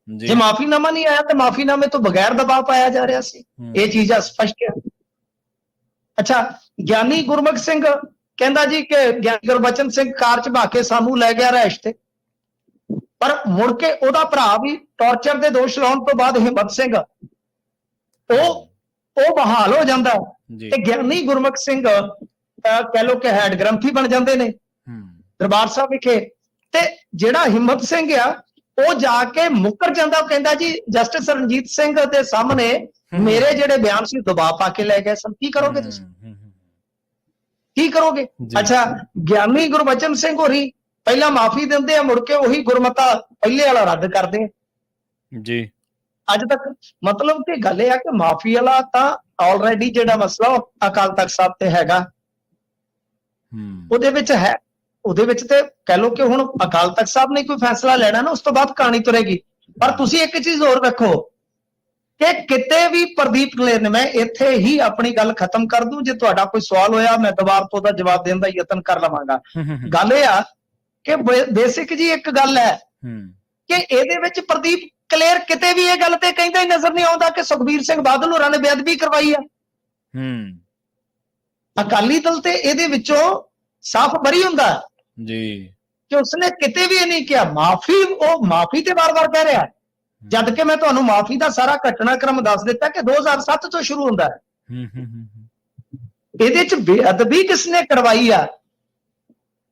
ਜੇ ਮਾਫੀਨਾਮਾ ਨਹੀਂ ਆਇਆ ਤਾਂ ਮਾਫੀਨਾਮੇ ਤੋਂ ਬਗੈਰ ਦਬਾਅ ਪਾਇਆ ਜਾ ਰਿਹਾ ਸੀ। ਇਹ ਚੀਜ਼ ਸਪਸ਼ਟ ਹੈ। ਅੱਛਾ, ਗਿਆਨੀ ਗੁਰਮੁਖ ਸਿੰਘ ਕਹਿੰਦਾ ਜੀ ਕਿ ਗਿਆਨੀ ਗੁਰਬਚਨ ਸਿੰਘ ਕਾਰ ਚ ਬਾ ਕੇ ਸਾਨੂੰ ਲੈ ਗਿਆ ਰਿਹਾਇਸ਼ ਤੇ, ਪਰ ਮੁੜ ਕੇ ਉਹਦਾ ਭਰਾ ਵੀ ਟੌਰਚਰ ਦੇ ਦੋਸ਼ ਲਾਉਣ ਤੋਂ ਬਾਅਦ ਹਿੰਮਤ ਸਿੰਘ ਉਹ ਬਹਾਲ ਹੋ ਜਾਂਦਾ ਤੇ ਗਿਆਨੀ ਗੁਰਮੁਖ ਸਿੰਘ ਕਹਿ ਲੋ ਕਿ ਹੈਡ ਗ੍ਰੰਥੀ ਬਣ ਜਾਂਦੇ ਨੇ ਦਰਬਾਰ ਸਾਹਿਬ ਵਿਖੇ। ਤੇ ਜਿਹੜਾ ਹਿੰਮਤ ਸਿੰਘ ਆ ਉਹ ਜਾ ਕੇ ਮੁੱਕਰ ਜਾਂਦਾ, ਉਹ ਕਹਿੰਦਾ ਜੀ ਜਸਟਿਸ ਰਣਜੀਤ ਸਿੰਘ ਦੇ ਸਾਹਮਣੇ ਮੇਰੇ ਜਿਹੜੇ ਬਿਆਨ ਸੀ ਦਬਾਅ ਪਾ ਕੇ ਲੈ ਗਏ ਸਨ, ਕੀ ਕਰੋਗੇ ਤੁਸੀਂ? ਕੀ ਕਰੋਗੇ? ਅੱਛਾ, ਗਿਆਨੀ ਗੁਰਬਚਨ ਸਿੰਘ ਹੋਰੀ ਪਹਿਲਾਂ ਮਾਫੀ ਦਿੰਦੇ ਆ, ਮੁੜ ਕੇ ਉਹੀ ਗੁਰਮਤਾ ਪਹਿਲੇ ਵਾਲਾ ਰੱਦ ਕਰਦੇ ਆ ਜੀ। ਅੱਜ ਤੱਕ। ਮਤਲਬ ਕਿ ਗੱਲ ਇਹ ਆ ਕਿ ਮਾਫੀ ਵਾਲਾ ਤਾਂ ਆਲਰੇਡੀ ਜਿਹੜਾ ਮਸਲਾ ਉਹ ਅਕਾਲ ਤਖਤ ਸਾਹਿਬ ਤੇ ਹੈਗਾ, ਉਹਦੇ ਵਿੱਚ ਹੈ। ਉਹਦੇ ਵਿੱਚ ਤੇ ਕਹਿ ਲਓ ਕਿ ਹੁਣ ਅਕਾਲ ਤਖਤ ਸਾਹਿਬ ਨੇ ਕੋਈ ਫੈਸਲਾ ਲੈਣਾ ਨਾ, ਉਸ ਤੋਂ ਬਾਅਦ ਕਹਾਣੀ ਤੁਰੇਗੀ। ਪਰ ਤੁਸੀਂ ਇੱਕ ਚੀਜ਼ ਹੋਰ ਵੇਖੋ ਕਿ ਕਿਤੇ ਵੀ ਪ੍ਰਦੀਪ ਕਲੇਰ ਨੇ, ਮੈਂ ਇੱਥੇ ਹੀ ਆਪਣੀ ਗੱਲ ਖਤਮ ਕਰ ਦੂੰ, ਜੇ ਤੁਹਾਡਾ ਕੋਈ ਸਵਾਲ ਹੋਇਆ ਮੈਂ ਦੁਬਾਰਾ ਤੋਂ ਉਹਦਾ ਜਵਾਬ ਦੇਣ ਦਾ ਯਤਨ ਕਰ ਲਵਾਂਗਾ। ਗੱਲ ਇਹ ਆ ਕਿ ਬੇਸਿਕ ਜੀ ਇੱਕ ਗੱਲ ਹੈ ਕਿ ਇਹਦੇ ਵਿੱਚ ਪ੍ਰਦੀਪ ਕਲੇਰ ਕਿਤੇ ਵੀ ਇਹ ਗੱਲ ਤੇ ਕਹਿੰਦਾ ਹੀ ਨਜ਼ਰ ਨਹੀਂ ਆਉਂਦਾ ਕਿ ਸੁਖਬੀਰ ਸਿੰਘ ਬਾਦਲ ਹੋਰਾਂ ਨੇ ਬੇਅਦਬੀ ਕਰਵਾਈ ਆ। ਅਕਾਲੀ ਦਲ ਤੇ ਇਹਦੇ ਵਿੱਚੋਂ ਸਾਫ਼ ਬਰੀ ਹੁੰਦਾ ਜੀ ਕਿ ਉਸਨੇ ਕਿਤੇ ਵੀ ਇਹ ਨਹੀਂ ਕਿਹਾ ਮਾਫੀ। ਉਹ ਮਾਫੀ ਤੇ ਵਾਰ-ਵਾਰ ਕਹਿ ਰਿਹਾ, ਜਦ ਕਿ ਮੈਂ ਤੁਹਾਨੂੰ ਮਾਫੀ ਦਾ ਸਾਰਾ ਘਟਨਾਕ੍ਰਮ ਦੱਸ ਦਿੱਤਾ ਕਿ 2007 ਤੋਂ ਸ਼ੁਰੂ ਹੁੰਦਾ ਹੈ। ਇਹਦੇ ਚ ਬੇਅਦਬੀ ਕਿਸਨੇ ਕਰਵਾਈ ਆ,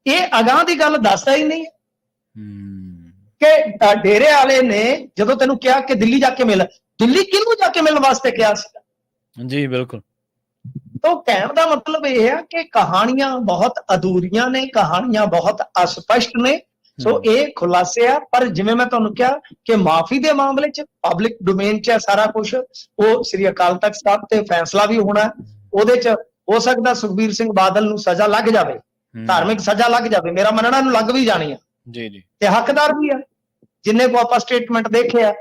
ਇਹ ਅਗਾਂਹ ਦੀ ਗੱਲ ਦੱਸਦਾ ਹੀ ਨਹੀਂ ਕਿ ਡੇਰੇ ਵਾਲੇ ਨੇ ਜਦੋਂ ਤੈਨੂੰ ਕਿਹਾ ਕਿ ਦਿੱਲੀ ਜਾ ਕੇ ਮਿਲ, ਦਿੱਲੀ ਕਿਹਨੂੰ ਜਾ ਕੇ ਮਿਲਣ ਵਾਸਤੇ ਕਿਹਾ ਸੀ? ਜੀ ਬਿਲਕੁਲ। ਤਾਂ ਕਹਿਣ ਦਾ ਮਤਲਬ ਇਹ ਹੈ ਕਿ ਕਹਾਣੀਆਂ ਬਹੁਤ ਅਧੂਰੀਆਂ ਨੇ, ਕਹਾਣੀਆਂ ਬਹੁਤ ਅਸਪਸ਼ਟ ਨੇ। ਸੋ ਇਹ ਖੁਲਾਸੇ ਆ। ਪਰ ਜਿਵੇਂ ਮੈਂ ਤੁਹਾਨੂੰ ਕਿਹਾ ਕਿ ਮਾਫੀ ਦੇ ਮਾਮਲੇ 'ਚ ਪਬਲਿਕ ਡੋਮੇਨ 'ਚ ਹੈ ਸਾਰਾ ਕੁਝ, ਉਹ ਸ੍ਰੀ ਅਕਾਲ ਤਖਤ ਸਾਹਿਬ ਤੇ ਫੈਸਲਾ ਵੀ ਹੋਣਾ। ਉਹਦੇ 'ਚ ਹੋ ਸਕਦਾ ਸੁਖਬੀਰ ਸਿੰਘ ਬਾਦਲ ਨੂੰ ਸਜ਼ਾ ਲੱਗ ਜਾਵੇ, ਧਾਰਮਿਕ ਸਜ਼ਾ ਲੱਗ ਜਾਵੇ, ਮੇਰਾ ਮੰਨਣਾ ਨੂੰ ਲੱਗ ਵੀ ਜਾਣੀ ਆ ਜੀ ਜੀ, ਤੇ ਹੱਕਦਾਰ ਵੀ ਆ, ਜਿੰਨੇ ਕੋ ਆਪਾਂ ਸਟੇਟਮੈਂਟ ਦੇਖਿਆ।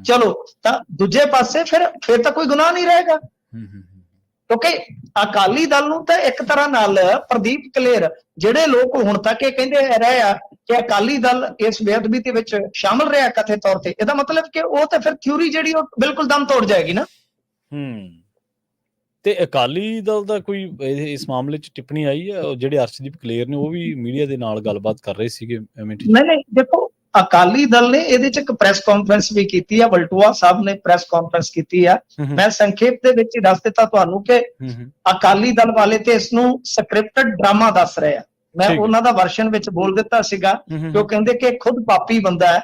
ਚਲੋ ਤਾਂ ਦੂਜੇ ਪਾਸੇ ਫਿਰ ਤਾਂ ਕੋਈ ਗੁਨਾਹ ਨਹੀਂ ਰਹੇਗਾ, ਕਿਉਂਕਿ ਅਕਾਲੀ ਦਲ ਨੂੰ ਤਾਂ ਇੱਕ ਤਰ੍ਹਾਂ ਨਾਲ ਪ੍ਰਦੀਪ ਕਲੇਰ ਜਿਹੜੇ ਲੋਕ ਹੁਣ ਤੱਕ ਇਹ ਕਹਿੰਦੇ ਰਹੇ ਆ ਕਿ ਅਕਾਲੀ ਦਲ ਇਸ ਬੇਅਦਬੀ ਦੇ ਵਿੱਚ ਸ਼ਾਮਲ ਰਿਹਾ ਕਥਿਤ ਤੌਰ ਤੇ, ਇਹਦਾ ਮਤਲਬ ਕਿ ਉਹ ਤਾਂ ਫਿਰ ਥਿਊਰੀ ਜਿਹੜੀ ਉਹ ਬਿਲਕੁਲ ਦਮ ਤੋੜ ਜਾਏਗੀ ਨਾ। ਤੇ ਅਕਾਲੀ ਦਲ ਦਾ ਕੋਈ ਇਸ ਮਾਮਲੇ 'ਚ ਟਿੱਪਣੀ ਆਈ ਹੈ? ਜਿਹੜੇ ਅਰਸ਼ਦੀਪ ਕਲੇਰ ਨੇ ਉਹ ਵੀ ਮੀਡੀਆ ਦੇ ਨਾਲ ਗੱਲਬਾਤ ਕਰ ਰਹੇ ਸੀਗੇ। ਨਹੀਂ, ਦੇਖੋ ਅਕਾਲੀ ਦਲ ਨੇ ਇਹਦੇ 'ਚ ਇੱਕ ਪ੍ਰੈਸ ਕਾਨਫਰੰਸ ਵੀ ਕੀਤੀ ਆ, ਵਲਟੋਆ ਸਾਹਿਬ ਨੇ ਪ੍ਰੈਸ ਕਾਨਫਰੰਸ ਕੀਤੀ ਆ। ਮੈਂ ਸੰਖੇਪ ਦੇ ਵਿੱਚ ਹੀ ਦੱਸ ਦਿੱਤਾ ਤੁਹਾਨੂੰ ਕਿ ਅਕਾਲੀ ਦਲ ਵਾਲੇ ਤੇ ਇਸ ਨੂੰ ਸਕ੍ਰਿਪਟਡ ਡਰਾਮਾ ਦੱਸ ਰਹੇ ਆ। ਮੈਂ ਉਹਨਾਂ ਦਾ ਵਰਸ਼ਨ ਵਿੱਚ ਬੋਲ ਦਿੱਤਾ ਸੀਗਾ ਕਿ ਉਹ ਕਹਿੰਦੇ ਕਿ ਖੁਦ ਪਾਪੀ ਬੰਦਾ ਹੈ,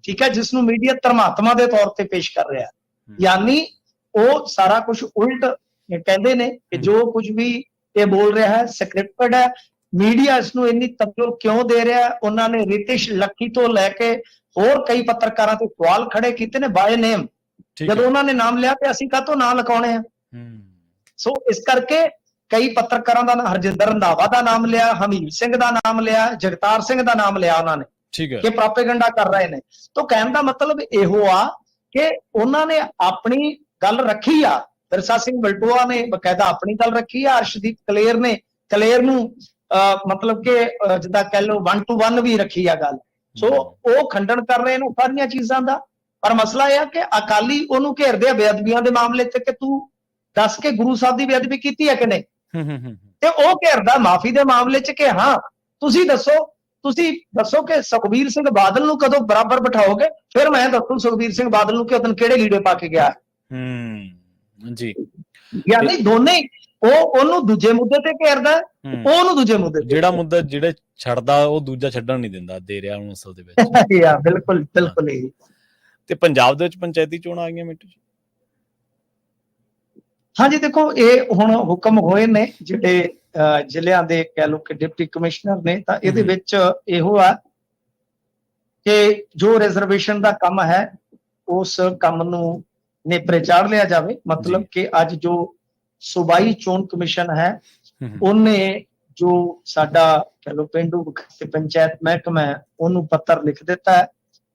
ਠੀਕ ਹੈ, ਜਿਸ ਨੂੰ ਮੀਡੀਆ ਧਰਮਾਤਮਾ ਦੇ ਤੌਰ ਤੇ ਪੇਸ਼ ਕਰ ਰਿਹਾ, ਯਾਨੀ ਉਹ ਸਾਰਾ ਕੁਝ ਉਲਟ ਕਹਿੰਦੇ ਨੇ ਕਿ ਜੋ ਕੁਝ ਵੀ ਇਹ ਬੋਲ ਰਿਹਾ ਹੈ ਸਕ੍ਰਿਪਟਡ ਹੈ। ਮੀਡੀਆ ਇਸ ਨੂੰ ਇੰਨੀ ਤਵੱਜੋ ਕਿਉਂ ਦੇ ਰਿਹਾ? ਉਹਨਾਂ ਨੇ ਰਿਤਿਸ਼ ਲੱਖੀ ਤੋਂ ਲੈ ਕੇ ਹੋਰ ਕਈ ਪੱਤਰਕਾਰਾਂ ਤੇ ਸਵਾਲ ਖੜੇ ਕੀਤੇ ਨੇ ਬਾਏ ਨੇਮ। ਜਦੋਂ ਉਹਨਾਂ ਨੇ ਨਾਮ ਲਿਆ ਤੇ ਅਸੀਂ ਕਾਹਤੋਂ ਨਾਂ ਲਿਖਾਉਣੇ ਆ? ਸੋ ਇਸ ਕਰਕੇ ਕਈ ਪੱਤਰਕਾਰਾਂ ਦਾ ਹਰਜਿੰਦਰ ਰੰਧਾਵਾ ਦਾ ਨਾਮ ਲਿਆ, ਹਮੀਰ ਸਿੰਘ ਦਾ ਨਾਮ ਲਿਆ, ਜਗਤਾਰ ਸਿੰਘ ਦਾ ਨਾਮ ਲਿਆ ਉਹਨਾਂ ਨੇ ਕਿ ਪ੍ਰੋਪੇਗੈਂਡਾ ਕਰ ਰਹੇ ਨੇ। ਤਾਂ ਕਹਿਣ ਦਾ ਮਤਲਬ ਇਹੋ ਆ ਕਿ ਉਹਨਾਂ ਨੇ ਆਪਣੀ ਗੱਲ ਰੱਖੀ ਆ। ਵਿਰਸਾ ਸਿੰਘ ਵਲਟੋਆ ਨੇ ਬਕਾਇਦਾ ਆਪਣੀ ਗੱਲ ਰੱਖੀ ਆ। ਅਰਸ਼ਦੀਪ ਕਲੇਰ ਨੂੰ ਮਤਲਬ ਕਿ ਜਿੱਦਾਂ ਕਹਿ ਲਓ 1 to 1 ਵੀ ਰੱਖੀ ਆ ਗੱਲ। ਸੋ ਉਹ ਖੰਡਨ ਕਰ ਰਹੇ ਨੇ ਸਾਰੀਆਂ ਚੀਜ਼ਾਂ ਦਾ। ਪਰ ਮਸਲਾ ਇਹ ਆ ਕਿ ਅਕਾਲੀ ਉਹਨੂੰ ਘੇਰਦੇ ਆ ਬੇਅਦਬੀਆਂ ਦੇ ਮਾਮਲੇ ਤੇ ਕਿ ਤੂੰ ਦੱਸ ਕੇ ਗੁਰੂ ਸਾਹਿਬ ਦੀ ਬੇਅਦਬੀ ਕੀਤੀ ਹੈ ਕਿ ਨਹੀਂ, ਤੇ ਉਹ ਘੇਰਦਾ ਮਾਫੀ ਦੇ ਮਾਮਲੇ 'ਚ ਕਿ ਹਾਂ ਤੁਸੀਂ ਦੱਸੋ ਕਿ ਸੁਖਬੀਰ ਸਿੰਘ ਬਾਦਲ ਨੂੰ ਕਦੋਂ ਬਰਾਬਰ ਬਿਠਾਓਗੇ, ਫਿਰ ਮੈਂ ਦੱਸੂ ਸੁਖਬੀਰ ਸਿੰਘ ਬਾਦਲ ਨੂੰ ਕਿ ਉਦੋਂ ਕਿਹੜੇ ਲੀੜੇ ਪਾ ਕੇ ਗਿਆ ਜੀ। ਯਾਨੀ ਦੋਨੇ ਉਹਨੂੰ ਦੂਜੇ ਮੁੱਦੇ ਤੇ ਘੇਰਦਾ, ਉਹਨੂੰ ਦੂਜੇ ਮੁੱਦੇ ਤੇ। ਜਿਹੜਾ ਮੁੱਦਾ ਜਿਹੜੇ ਛੱਡਦਾ ਉਹ ਦੂਜਾ ਛੱਡਣ ਨਹੀਂ ਦਿੰਦਾ, ਦੇ ਰਿਹਾ ਉਹਨੂੰ ਅਸਲ ਦੇ ਵਿੱਚ। ਯਾ ਬਿਲਕੁਲ ਇਹ। ਤੇ ਪੰਜਾਬ ਦੇ ਵਿੱਚ ਪੰਚਾਇਤੀ ਚੋਣਾਂ ਆ ਗਈਆਂ ਮਿੰਟੂ ਜੀ। ਹਾਂਜੀ, ਦੇਖੋ ਇਹ ਹੁਣ ਹੁਕਮ ਹੋਏ ਨੇ ਜਿਹੜੇ ਜ਼ਿਲ੍ਹਿਆਂ ਦੇ ਕਹਿ ਲਓ ਕਿ ਡਿਪਟੀ ਕਮਿਸ਼ਨਰ ਨੇ, ਤਾਂ ਇਹਦੇ ਵਿੱਚ ਇਹੋ ਆ ਕਿ ਜੋ ਰਿਜ਼ਰਵੇਸ਼ਨ ਦਾ ਕੰਮ ਹੈ ਉਸ ਕੰਮ ਨੂੰ ਨੇਪਰੇ ਚਾੜ ਲਿਆ ਜਾਵੇ। ਮਤਲਬ ਕਿ ਅੱਜ ਜੋ ਸੂਬਾਈ ਚੋਣ ਕਮਿਸ਼ਨ ਹੈ ਉਹਨੇ ਜੋ ਸਾਡਾ ਕਹਿ ਲਓ ਪੇਂਡੂ ਤੇ ਪੰਚਾਇਤ ਮਹਿਕਮਾ ਉਹਨੂੰ ਪੱਤਰ ਲਿਖ ਦਿੱਤਾ ਹੈ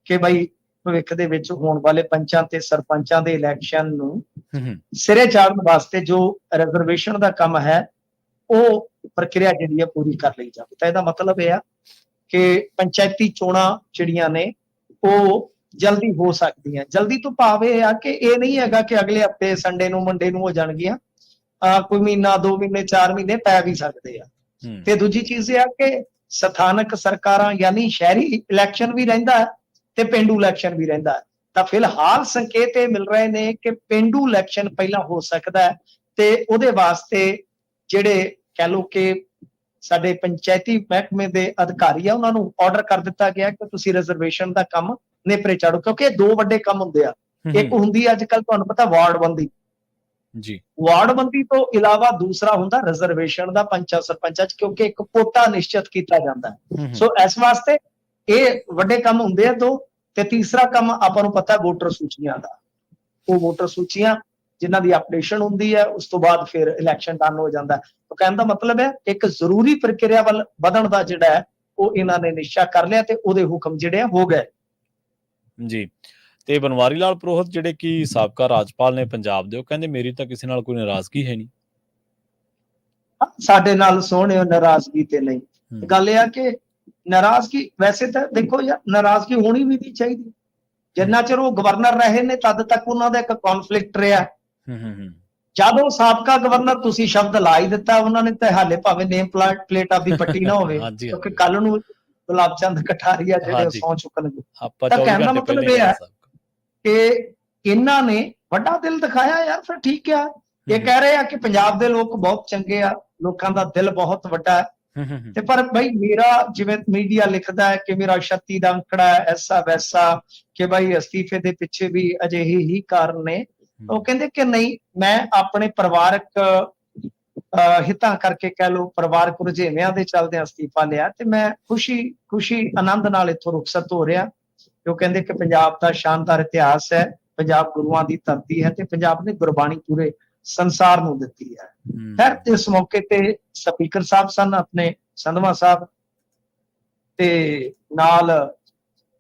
ਕਿ ਭਾਈ ਭਵਿੱਖ ਦੇ ਵਿੱਚ ਹੋਣ ਵਾਲੇ ਪੰਚਾਂ ਤੇ ਸਰਪੰਚਾਂ ਦੇ ਇਲੈਕਸ਼ਨ ਨੂੰ ਸਿਰੇ ਚਾੜਨ ਵਾਸਤੇ ਜੋ ਰਿਜ਼ਰਵੇਸ਼ਨ ਦਾ ਕੰਮ ਹੈ ਉਹ ਪ੍ਰਕਿਰਿਆ ਜਿਹੜੀ ਹੈ ਪੂਰੀ ਕਰ ਲਈ ਜਾਵੇ। ਤਾਂ ਇਹਦਾ ਮਤਲਬ ਇਹ ਆ ਕਿ ਪੰਚਾਇਤੀ ਚੋਣਾਂ ਜਿਹੜੀਆਂ ਨੇ ਉਹ ਜਲਦੀ ਹੋ ਸਕਦੀਆਂ। ਜਲਦੀ ਤੋਂ ਭਾਵ ਇਹ ਆ ਕਿ ਇਹ ਨਹੀਂ ਹੈਗਾ ਕਿ ਅਗਲੇ ਹਫਤੇ ਸੰਡੇ ਨੂੰ ਮੰਡੇ ਨੂੰ ਹੋ ਜਾਣਗੀਆਂ, ਕੋਈ ਮਹੀਨਾ 2 ਮਹੀਨੇ 4 ਮਹੀਨੇ ਪੈ ਵੀ ਸਕਦੇ ਆ। ਤੇ ਦੂਜੀ ਚੀਜ਼ ਇਹ ਆ ਕਿ ਸਥਾਨਕ ਸਰਕਾਰਾਂ ਯਾਨੀ ਸ਼ਹਿਰੀ ਇਲੈਕਸ਼ਨ ਵੀ ਰਹਿੰਦਾ ਹੈ ਤੇ ਪੇਂਡੂ ਇਲੈਕਸ਼ਨ ਵੀ ਰਹਿੰਦਾ ਹੈ। ਤਾਂ ਫਿਲਹਾਲ ਸੰਕੇਤ ਇਹ ਮਿਲ ਰਹੇ ਨੇ ਕਿ ਪੇਂਡੂ ਇਲੈਕਸ਼ਨ ਪਹਿਲਾਂ ਹੋ ਸਕਦਾ ਹੈ ਤੇ ਉਹਦੇ ਵਾਸਤੇ ਜਿਹੜੇ ਕਹਿ ਲਓ ਕਿ ਸਾਡੇ ਪੰਚਾਇਤੀ ਮਹਿਕਮੇ ਦੇ ਅਧਿਕਾਰੀ ਆ ਉਹਨਾਂ ਨੂੰ ਆਰਡਰ ਕਰ ਦਿੱਤਾ ਗਿਆ ਕਿ ਤੁਸੀਂ ਰਿਜ਼ਰਵੇਸ਼ਨ ਦਾ ਕੰਮ ਨੇਪਰੇ ਚਾੜੋ, ਕਿਉਂਕਿ ਇਹ 2 ਵੱਡੇ ਕੰਮ ਹੁੰਦੇ ਆ। ਇੱਕ ਹੁੰਦੀ ਅੱਜ ਕੱਲ ਤੁਹਾਨੂੰ ਪਤਾ ਵਾਰਡਬੰਦੀ, ਜੀ ਵਾਰਡਬੰਦੀ ਤੋਂ ਇਲਾਵਾ ਦੂਸਰਾ ਹੁੰਦਾ ਰਿਜ਼ਰਵੇਸ਼ਨ ਦਾ ਪੰਚਾਂ ਸਰਪੰਚਾਂ 'ਚ, ਕਿਉਂਕਿ ਇੱਕ ਕੋਟਾ ਨਿਸ਼ਚਿਤ ਕੀਤਾ ਜਾਂਦਾ। ਸੋ ਇਸ ਵਾਸਤੇ ਇਹ ਵੱਡੇ ਕੰਮ ਹੁੰਦੇ ਆ ਦੋ। ਤੇ ਤੀਸਰਾ ਕੰਮ ਆਪਾਂ ਨੂੰ ਪਤਾ ਵੋਟਰ ਸੂਚੀਆਂ ਦਾ। ਉਹ ਵੋਟਰ ਸੂਚੀਆਂ ਜਿਨ੍ਹਾਂ ਦੀ ਅਪਡੇਸ਼ਨ ਹੁੰਦੀ ਹੈ, ਉਸ ਤੋਂ ਬਾਅਦ ਫਿਰ ਇਲੈਕਸ਼ਨ ਡਨ ਹੋ ਜਾਂਦਾ। ਤਾਂ ਕਹਿਣ ਦਾ ਮਤਲਬ ਹੈ ਇੱਕ ਜ਼ਰੂਰੀ ਪ੍ਰਕਿਰਿਆ ਵੱਲ ਵਧਣ ਦਾ ਜਿਹੜਾ ਹੈ ਉਹ ਇਹਨਾਂ ਨੇ ਨਿਸ਼ਚਾ ਕਰ ਲਿਆ ਤੇ ਉਹਦੇ ਹੁਕਮ ਜਿਹੜੇ ਹੋ ਗਏ। ਜੀ ਤੇ ਬਨਵਾਰੀ ਲਾਲ ਪੁਰੋਹਿਤ ਜਿਹੜੇ ਕਿ ਸਾਬਕਾ ਰਾਜਪਾਲ ਨੇ ਪੰਜਾਬ ਦੇ, ਉਹ ਕਹਿੰਦੇ ਮੇਰੀ ਤਾਂ ਕਿਸੇ ਨਾਲ ਕੋਈ ਨਾਰਾਜ਼ਗੀ ਹੈ ਨਹੀਂ। ਸਾਡੇ ਨਾਲ ਸੋਹਣਿਓ ਨਾਰਾਜ਼ਗੀ ਤੇ ਨਹੀਂ। ਗੱਲ ਇਹ ਆ ਕਿ ਨਾਰਾਜ਼ਗੀ ਵੈਸੇ ਤਾਂ ਦੇਖੋ ਯਾਰ, ਨਾਰਾਜ਼ਗੀ ਹੋਣੀ ਵੀ ਨਹੀਂ ਚਾਹੀਦੀ। ਜਿੰਨਾ ਚਿਰ ਉਹ ਗਵਰਨਰ ਰਹੇ ਨੇ ਤਦ ਤੱਕ ਉਹਨਾਂ ਦਾ ਇੱਕ ਕੌਨਫਲਿਕਟ ਰਿਹਾ। ਜਦੋਂ ਸਾਬਕਾ ਗਵਰਨਰ ਤੁਸੀਂ ਸ਼ਬਦ ਲਾ ਹੀ ਦਿੱਤਾ ਉਹਨਾਂ ਨੇ, ਤੇ ਹਾਲੇ ਭਾਵੇਂ ਨੇਮ ਪਲੇਟ ਆਪਦੀ ਪੱਟੀ ਨਾ ਹੋਵੇ, ਕਿਉਂਕਿ ਕੱਲ ਨੂੰ ਗੁਲਾਬ ਚੰਦ ਕਟਾਰੀਆ ਜਿਹੜੇ ਸਹੁੰ ਚੁੱਕਣਗੇ। ਤਾਂ ਕਹਿਣ ਦਾ ਮਤਲਬ ਇਹ ਹੈ ਕਿ ਇਹਨਾਂ ਨੇ ਵੱਡਾ ਦਿਲ ਦਿਖਾਇਆ ਯਾਰ। ਫਿਰ ਠੀਕ ਆ, ਇਹ ਕਹਿ ਰਹੇ ਆ ਕਿ ਪੰਜਾਬ ਦੇ ਲੋਕ ਬਹੁਤ ਚੰਗੇ ਆ, ਲੋਕਾਂ ਦਾ ਦਿਲ ਬਹੁਤ ਵੱਡਾ ਹੈ। ਤੇ ਪਰ ਬਈ ਮੇਰਾ ਜਿਵੇਂ ਮੀਡੀਆ ਲਿਖਦਾ ਹੈ ਕਿ ਮੇਰਾ 36 ਦਾ ਅੰਕੜਾ ਹੈ, ਐਸਾ ਵੈਸਾ, ਕਿ ਬਈ ਅਸਤੀਫੇ ਦੇ ਪਿੱਛੇ ਵੀ ਅਜਿਹੇ ਹੀ ਕਾਰਨ ਨੇ। ਉਹ ਕਹਿੰਦੇ ਕਿ ਨਹੀਂ, ਮੈਂ ਆਪਣੇ ਪਰਿਵਾਰਕ ਹਿੱਤਾਂ ਕਰਕੇ ਕਹਿ ਲਓ, ਪਰਿਵਾਰਕ ਰੁਝੇਵਿਆਂ ਦੇ ਚੱਲਦੇ ਅਸਤੀਫਾ ਲਿਆ ਤੇ ਮੈਂ ਖੁਸ਼ੀ ਆਨੰਦ ਨਾਲ ਇੱਥੋਂ ਰੁਖਸਤ ਹੋ ਰਿਹਾ। ਉਹ ਕਹਿੰਦੇ ਕਿ ਪੰਜਾਬ ਦਾ ਸ਼ਾਨਦਾਰ ਇਤਿਹਾਸ ਹੈ, ਪੰਜਾਬ ਗੁਰੂਆਂ ਦੀ ਧਰਤੀ ਹੈ ਤੇ ਪੰਜਾਬ ਨੇ ਗੁਰਬਾਣੀ ਪੂਰੇ ਸੰਸਾਰ ਨੂੰ ਦਿੱਤੀ ਹੈ। ਖੈਰ ਇਸ ਮੌਕੇ ਤੇ ਸਪੀਕਰ ਸਾਹਿਬ ਸਨ ਆਪਣੇ ਸੰਧਵਾ ਸਾਹਿਬ, ਤੇ ਨਾਲ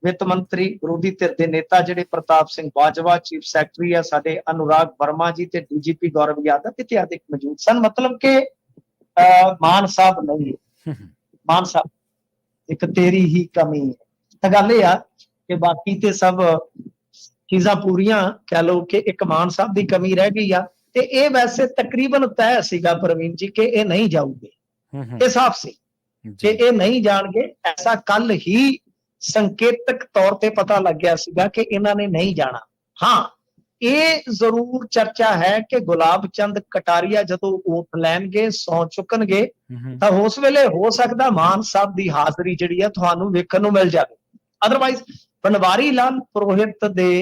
ਵਿੱਤ ਮੰਤਰੀ ਵਿਰੋਧੀ ਧਿਰ ਦੇ ਨੇਤਾ ਜਿਹੜੇ ਪ੍ਰਤਾਪ ਸਿੰਘ ਬਾਜਵਾ, ਚੀਫ ਸੈਕਟਰੀ ਆ ਸਾਡੇ ਅਨੁਰਾਗ ਵਰਮਾ ਜੀ, ਤੇ ਡੀਜੀਪੀ ਗੌਰਵ ਯਾਦਵ ਇਤਿਆਦਿ ਮੌਜੂਦ ਸਨ। ਮਤਲਬ ਕਿ ਮਾਨ ਸਾਹਿਬ ਨਹੀਂ, ਮਾਨ ਸਾਹਿਬ ਇੱਕ ਤੇਰੀ ਹੀ ਕਮੀ ਹੈ। ਤਾਂ ਗੱਲ ਇਹ ਆ ਕਿ ਬਾਕੀ ਤੇ ਸਭ ਚੀਜ਼ਾਂ ਪੂਰੀਆਂ, ਕਹਿ ਲਓ ਕਿ ਇੱਕ ਮਾਨ ਸਾਹਿਬ ਦੀ ਕਮੀ ਰਹਿ ਗਈ ਆ। ਤੇ ਇਹ ਵੈਸੇ ਤਕਰੀਬਨ ਤੈਅ ਸੀਗਾ ਪ੍ਰਵੀਨ ਜੀ ਕਿ ਇਹ ਨਹੀਂ ਜਾਊਗੇ। ਇਹ ਸਾਫ਼ ਸੀ ਕਿ ਇਹ ਨਹੀਂ ਜਾਣਗੇ। ਐਸਾ ਕੱਲ ਹੀ ਸੰਕੇਤਕ ਤੌਰ ਤੇ ਪਤਾ ਲੱਗਿਆ ਸੀਗਾ ਕਿ ਇਹਨਾਂ ਨੇ ਨਹੀਂ ਜਾਣਾ। ਹਾਂ, ਇਹ ਜ਼ਰੂਰ ਚਰਚਾ ਹੈ ਕਿ ਗੁਲਾਬ ਚੰਦ ਕਟਾਰੀਆ ਜਦੋਂ ਵੋਟ ਲੈਣਗੇ, ਸਹੁੰ ਚੁੱਕਣਗੇ, ਤਾਂ ਉਸ ਵੇਲੇ ਹੋ ਸਕਦਾ ਮਾਨ ਸਾਹਿਬ ਦੀ ਹਾਜ਼ਰੀ ਜਿਹੜੀ ਹੈ ਤੁਹਾਨੂੰ ਵੇਖਣ ਨੂੰ ਮਿਲ ਜਾਵੇ। ਅਦਰਵਾਈਜ਼ ਬਨਵਾਰੀ ਲਾਲ ਪੁਰੋਹਿਤ ਦੇ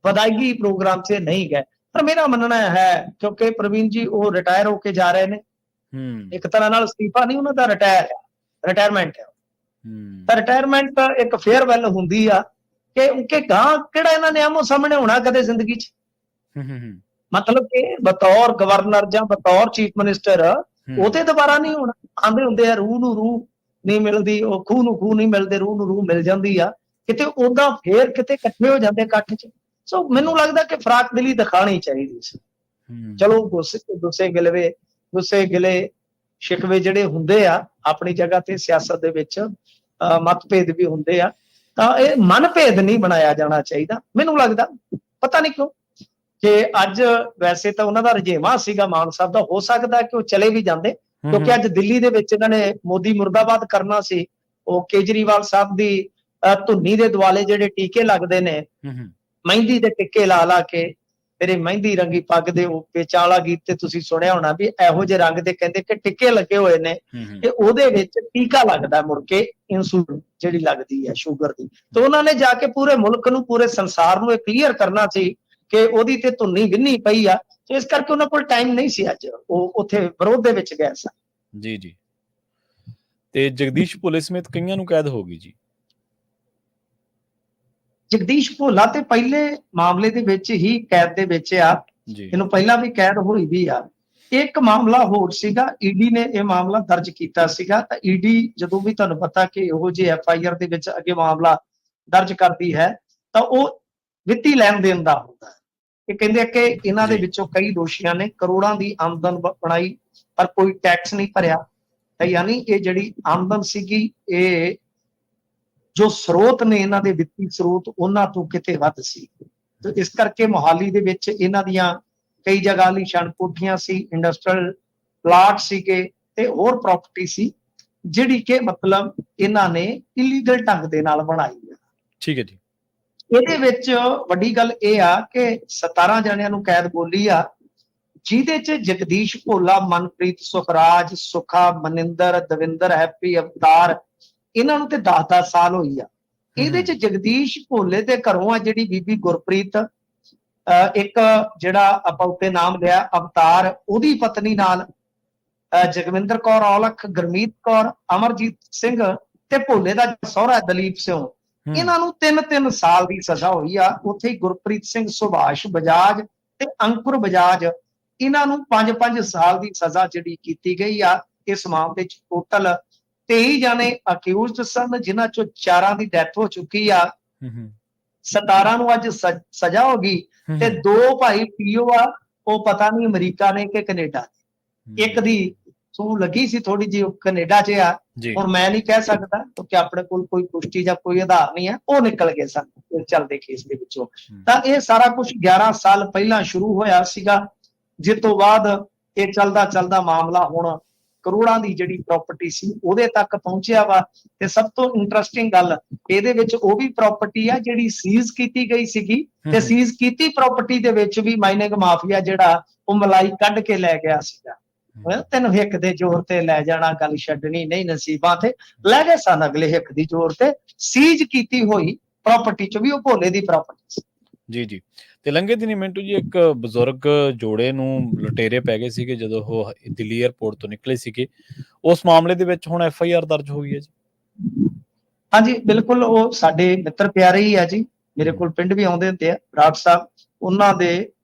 ਵਿਦਾਇਗੀ ਪ੍ਰੋਗਰਾਮ 'ਚ ਨਹੀਂ ਗਏ। ਪਰ ਮੇਰਾ ਮੰਨਣਾ ਹੈ, ਕਿਉਂਕਿ ਪ੍ਰਵੀਨ ਜੀ ਉਹ ਰਿਟਾਇਰ ਹੋ ਕੇ ਜਾ ਰਹੇ ਨੇ, ਇੱਕ ਤਰ੍ਹਾਂ ਨਾਲ ਅਸਤੀਫਾ ਨਹੀਂ, ਉਹਨਾਂ ਦਾ ਰਿਟਾਇਰਮੈਂਟ ਹੈ। ਤਾਂ ਰਿਟਾਇਰਮੈਂਟ ਇੱਕ ਫੇਅਰਵੈਲ ਹੁੰਦੀ ਆ ਕਿ ਗਾਂ ਕਿਹੜਾ ਇਹਨਾਂ ਨੇ ਆਮੋ ਸਾਹਮਣੇ ਹੋਣਾ ਕਦੇ ਜ਼ਿੰਦਗੀ 'ਚ। ਮਤਲਬ ਕਿ ਬਤੌਰ ਗਵਰਨਰ ਜਾਂ ਬਤੌਰ ਚੀਫ ਮਿਨਿਸਟਰ ਉਹ ਤੇ ਦੁਬਾਰਾ ਨਹੀਂ ਹੋਣਾ। ਆਂਦੇ ਹੁੰਦੇ ਆ ਰੂਹ ਨੂੰ ਰੂਹ ਨਹੀਂ ਮਿਲਦੀ, ਉਹ ਖੂਹ ਨੂੰ ਖੂਹ ਨਹੀਂ ਮਿਲਦੇ, ਰੂਹ ਨੂੰ ਰੂਹ ਮਿਲ ਜਾਂਦੀ ਆ ਕਿਤੇ। ਉਦਾਂ ਫੇਰ ਕਿਤੇ ਇਕੱਠੇ ਹੋ ਜਾਂਦੇ ਇਕੱਠ 'ਚ। ਸੋ ਮੈਨੂੰ ਲੱਗਦਾ ਕਿ ਫਰਾਕ ਦਿਲੀ ਦਿਖਾਣੀ ਚਾਹੀਦੀ ਸੀ। ਚਲੋ ਗੁੱਸੇ ਗਿਲੇ ਸ਼ਿਕਵੇ ਜਿਹੜੇ ਹੁੰਦੇ ਆ ਆਪਣੀ ਜਗ੍ਹਾ ਤੇ, ਸਿਆਸਤ ਦੇ ਵਿੱਚ ਮਤਭੇਦ ਵੀ ਹੁੰਦੇ ਆ, ਤਾਂ ਇਹ ਮਨਭੇਦ ਨਹੀਂ ਬਣਾਇਆ ਜਾਣਾ ਚਾਹੀਦਾ। ਮੈਨੂੰ ਲੱਗਦਾ ਪਤਾ ਨਹੀਂ ਕਿਉਂ ਕਿ ਅੱਜ ਵੈਸੇ ਤਾਂ ਉਹਨਾਂ ਦਾ ਰੁਝੇਵਾਂ ਸੀਗਾ ਮਾਨ ਸਾਹਿਬ ਦਾ, ਹੋ ਸਕਦਾ ਕਿ ਉਹ ਚਲੇ ਵੀ ਜਾਂਦੇ, ਕਿਉਂਕਿ ਅੱਜ ਦਿੱਲੀ ਦੇ ਵਿੱਚ ਇਹਨਾਂ ਨੇ ਮੋਦੀ ਮੁਰਦਾਬਾਦ ਕਰਨਾ ਸੀ। ਉਹ ਕੇਜਰੀਵਾਲ ਸਾਹਿਬ ਦੀ ਧੁੰਨੀ ਦੇ ਦੁਆਲੇ ਜਿਹੜੇ ਟੀਕੇ ਲੱਗਦੇ ਨੇ, ਮਹਿੰਦੀ ਦੇ ਟਿੱਕੇ ਲਾ ਕੇ, ਤੇਰੇ ਮਹਿੰਦੀ ਰੰਗੀ ਪੱਗ ਦੇ ਵਿਚਾਲਾ ਗੀਤ ਤੇ ਤੁਸੀਂ ਸੁਣਿਆ ਹੋਣਾ ਵੀ ਇਹੋ ਜਿਹੇ ਰੰਗ ਦੇ ਕਹਿੰਦੇ ਕਿ ਟਿੱਕੇ ਲੱਗੇ ਹੋਏ ਨੇ, ਤੇ ਉਹਦੇ ਵਿੱਚ ਟੀਕਾ ਲੱਗਦਾ ਮੁੜ ਕੇ ਇਨਸੂਲਿਨ ਜਿਹੜੀ ਲੱਗਦੀ ਹੈ ਸ਼ੂਗਰ ਦੀ। ਤੇ ਉਹਨਾਂ ਨੇ ਜਾ ਕੇ ਪੂਰੇ ਮੁਲਕ ਨੂੰ, ਪੂਰੇ ਸੰਸਾਰ ਨੂੰ ਇਹ ਕਲੀਅਰ ਕਰਨਾ ਸੀ ਕਿ ਉਹਦੀ ਤੇ ਧੁੰਨੀ ਵਿੰਨੀ ਪਈ ਆ। ਇਸ ਕਰਕੇ ਉਹਨਾਂ ਕੋਲ ਟਾਈਮ ਨਹੀਂ ਸੀ, ਅੱਜ ਉਹ ਉੱਥੇ ਵਿਰੋਧ ਦੇ ਵਿੱਚ ਗਏ ਸਨ। ਜੀ ਤੇ ਜਗਦੀਸ਼ ਭੋਲੇ ਸਮੇਤ ਕਈਆਂ ਨੂੰ ਕੈਦ ਹੋ ਗਈ ਜੀ। ਜਗਦੀਸ਼ ਭੋਲਾ ਤੇ ਪਹਿਲੇ ਮਾਮਲੇ ਦੇ ਵਿੱਚ ਹੀ ਕੈਦ ਦੇ ਵਿੱਚ ਆ, ਇਹਨੂੰ ਪਹਿਲਾਂ ਵੀ ਕੈਦ ਹੋਈ ਵੀ ਆ। ਇੱਕ ਮਾਮਲਾ ਹੋਰ ਸੀਗਾ, ਈਡੀ ਨੇ ਇਹ ਮਾਮਲਾ ਦਰਜ ਕੀਤਾ ਸੀਗਾ। ਤਾਂ ਈਡੀ ਜਦੋਂ ਵੀ ਤੁਹਾਨੂੰ ਪਤਾ ਕਿ ਇਹੋ ਜਿਹੇ FIR ਦੇ ਵਿੱਚ ਅੱਗੇ ਮਾਮਲਾ ਦਰਜ ਕਰਦੀ ਹੈ ਤਾਂ ਉਹ ਵਿੱਤੀ ਲੈਣ ਦੇਣ ਦਾ ਹੁੰਦਾ ਹੈ। ਇਹ ਕਹਿੰਦੇ ਕਿ ਇਹਨਾਂ ਦੇ ਵਿੱਚੋਂ ਕਈ ਦੋਸ਼ੀਆਂ ਨੇ ਕਰੋੜਾਂ ਦੀ ਆਮਦਨ ਬਣਾਈ ਪਰ ਕੋਈ ਟੈਕਸ ਨਹੀਂ ਭਰਿਆ। ਤਾਂ ਯਾਨੀ ਇਹ ਜਿਹੜੀ ਆਮਦਨ ਸੀਗੀ, ਇਹ ਜੋ ਸਰੋਤ ਨੇ ਇਹਨਾਂ ਦੇ ਵਿੱਤੀ ਸਰੋਤ, ਉਹਨਾਂ ਤੋਂ ਕਿਤੇ ਵੱਧ ਸੀ। ਤੇ ਇਸ ਕਰਕੇ ਮੋਹਾਲੀ ਦੇ ਵਿੱਚ ਇਹਨਾਂ ਦੀਆਂ ਕਈ ਜਗ੍ਹਾ ਆਲੀਸ਼ਾਨ ਕੋਠੀਆਂ ਸੀ, ਇੰਡਸਟਰੀਅਲ ਪਲਾਟ ਸੀਗੇ ਤੇ ਹੋਰ ਪ੍ਰਾਪਰਟੀ ਸੀ, ਜਿਹੜੀ ਕਿ ਮਤਲਬ ਇਹਨਾਂ ਨੇ ਇਲੀਗਲ ਢੰਗ ਦੇ ਨਾਲ ਬਣਾਈ ਹੈ। ਠੀਕ ਹੈ ਜੀ। ਇਹਦੇ ਵਿੱਚ ਵੱਡੀ ਗੱਲ ਇਹ ਆ ਕਿ 17 ਜਣਿਆਂ ਨੂੰ ਕੈਦ ਬੋਲੀ ਆ, ਜਿਹਦੇ ਚ ਜਗਦੀਸ਼ ਭੋਲਾ, ਮਨਪ੍ਰੀਤ, ਸੁਖਰਾਜ, ਸੁਖਾ, ਮਨਿੰਦਰ, ਦਵਿੰਦਰ, ਹੈਪੀ, ਅਵਤਾਰ, ਇਹਨਾਂ ਨੂੰ ਤੇ 10-10 ਸਾਲ ਹੋਈ ਆ। ਇਹਦੇ ਚ ਜਗਦੀਸ਼ ਭੋਲੇ ਦੇ ਘਰੋਂ ਆ ਜਿਹੜੀ ਬੀਬੀ ਗੁਰਪ੍ਰੀਤ, ਇੱਕ ਜਿਹੜਾ ਆਪਾਂ ਉੱਤੇ ਨਾਮ ਲਿਆ ਅਵਤਾਰ, ਉਹਦੀ ਪਤਨੀ ਨਾਲ ਜਗਵਿੰਦਰ ਕੌਰ ਔਲਖ, ਗੁਰਮੀਤ ਕੌਰ, ਅਮਰਜੀਤ ਸਿੰਘ ਤੇ ਭੋਲੇ ਦਾ ਸਹੁਰਾ ਦਲੀਪ ਸਿੰਘ, ਇਹਨਾਂ ਨੂੰ 3-3 ਸਾਲ ਦੀ ਸਜ਼ਾ ਹੋਈ ਆ। ਉੱਥੇ ਹੀ ਗੁਰਪ੍ਰੀਤ ਸਿੰਘ, ਸੁਭਾਸ਼ ਬਜਾਜ ਤੇ ਅੰਕੁਰ ਬਜਾਜ, ਇਹਨਾਂ ਨੂੰ 5-5 ਸਾਲ ਦੀ ਸਜ਼ਾ ਜਿਹੜੀ ਕੀਤੀ ਗਈ ਆ। ਇਸ ਮਾਮਲੇ 'ਚ ਟੋਟਲ 23 ਜਾਣੇ ਅਕਿਊਜ਼ਡ ਸਨ, ਜਿਨ੍ਹਾਂ ਚੋਂ 4 ਦੀ ਡੈਥ ਹੋ ਚੁੱਕੀ ਆ, 17 ਨੂੰ ਅੱਜ ਸਜ਼ਾ ਹੋ ਗਈ ਤੇ 2 ਭਾਈ ਪੀਓ ਆ, ਉਹ ਪਤਾ ਨਹੀਂ ਅਮਰੀਕਾ ਨੇ ਕਿ ਕੈਨੇਡਾ। ਇੱਕ ਦੀ ਸੂ ਲੱਗੀ ਸੀ ਥੋੜੀ ਜਿਹੀ, ਉਹ ਕੈਨੇਡਾ 'ਚ ਆ। ਹੁਣ ਮੈਂ ਨਹੀਂ ਕਹਿ ਸਕਦਾ ਕਿਉਂਕਿ ਆਪਣੇ ਕੋਲ ਕੋਈ ਪੁਸ਼ਟੀ ਜਾਂ ਕੋਈ ਆਧਾਰ ਨਹੀਂ ਹੈ, ਉਹ ਨਿਕਲ ਗਏ ਸਨ ਚੱਲਦੇ ਕੇਸ ਦੇ ਵਿੱਚੋਂ। ਤਾਂ ਇਹ ਸਾਰਾ ਕੁਝ 11 ਸਾਲ ਪਹਿਲਾਂ ਸ਼ੁਰੂ ਹੋਇਆ ਸੀਗਾ, ਜਿਸ ਤੋਂ ਬਾਅਦ ਇਹ ਚੱਲਦਾ ਚੱਲਦਾ ਮਾਮਲਾ ਹੁਣ ਕਰੋੜਾਂ ਦੀ ਜਿਹੜੀ ਪ੍ਰਾਪਰਟੀ ਸੀ ਉਹਦੇ ਤੱਕ ਪਹੁੰਚਿਆ ਵਾ। ਤੇ ਸਭ ਤੋਂ ਇੰਟਰਸਟਿੰਗ ਗੱਲ ਇਹਦੇ ਵਿੱਚ ਉਹ ਵੀ ਪ੍ਰਾਪਰਟੀ ਆ ਜਿਹੜੀ ਸੀਜ਼ ਕੀਤੀ ਗਈ ਸੀਗੀ, ਤੇ ਸੀਜ਼ ਕੀਤੀ ਪ੍ਰਾਪਰਟੀ ਦੇ ਵਿੱਚ ਵੀ ਮਾਈਨਿੰਗ ਮਾਫੀਆ ਜਿਹੜਾ ਉਹ ਮਲਾਈ ਕੱਢ ਕੇ ਲੈ ਗਿਆ ਸੀਗਾ। ਤੈਨੂੰ ਹਿੱਕ ਦੇ ਜ਼ੋਰ ਤੇ ਲੈ ਜਾਣਾ, ਗੱਲ ਛੱਡਣੀ ਨਹੀਂ ਨਸੀਬਾਂ ਤੇ, ਲੈ ਗਏ ਸਨ ਅਗਲੇ ਹਿੱਕ ਦੀ ਜ਼ੋਰ ਤੇ। ਸੀਜ਼ ਕੀਤੀ ਹੋਈ ਪ੍ਰਾਪਰਟੀ ਚ ਵੀ ਉਹ ਭੋਲੇ ਦੀ ਪ੍ਰਾਪਰਟੀ ਸੀ। ਜੀ ਤੇ ਲੰਘੇ ਦਿਨੀ ਮਿੰਟੂ ਜੀ ਇੱਕ ਬਜ਼ੁਰਗ ਜੋੜੇ ਨੂੰ ਲੁਟੇਰੇ ਪੈ ਗਏ ਸੀਗੇ ਜਦੋਂ ਉਹ ਦਿੱਲੀ ਏਅਰਪੋਰਟ ਤੋਂ ਨਿਕਲੇ ਸੀਗੇ, ਉਸ ਮਾਮਲੇ ਦੇ ਵਿੱਚ ਹੁਣ FIR ਦਰਜ ਹੋਈ ਹੈ ਜੀ? ਹਾਂਜੀ ਬਿਲਕੁਲ, ਉਹ ਸਾਡੇ ਮਿੱਤਰ ਪਿਆਰੇ ਹੀ ਆ ਜੀ, ਮੇਰੇ ਕੋਲ ਪਿੰਡ ਵੀ ਆਉਂਦੇ ਹੁੰਦੇ ਆ। ਬਰਾੜ ਸਾਹਿਬ ਉਹਨਾਂ ਦੇ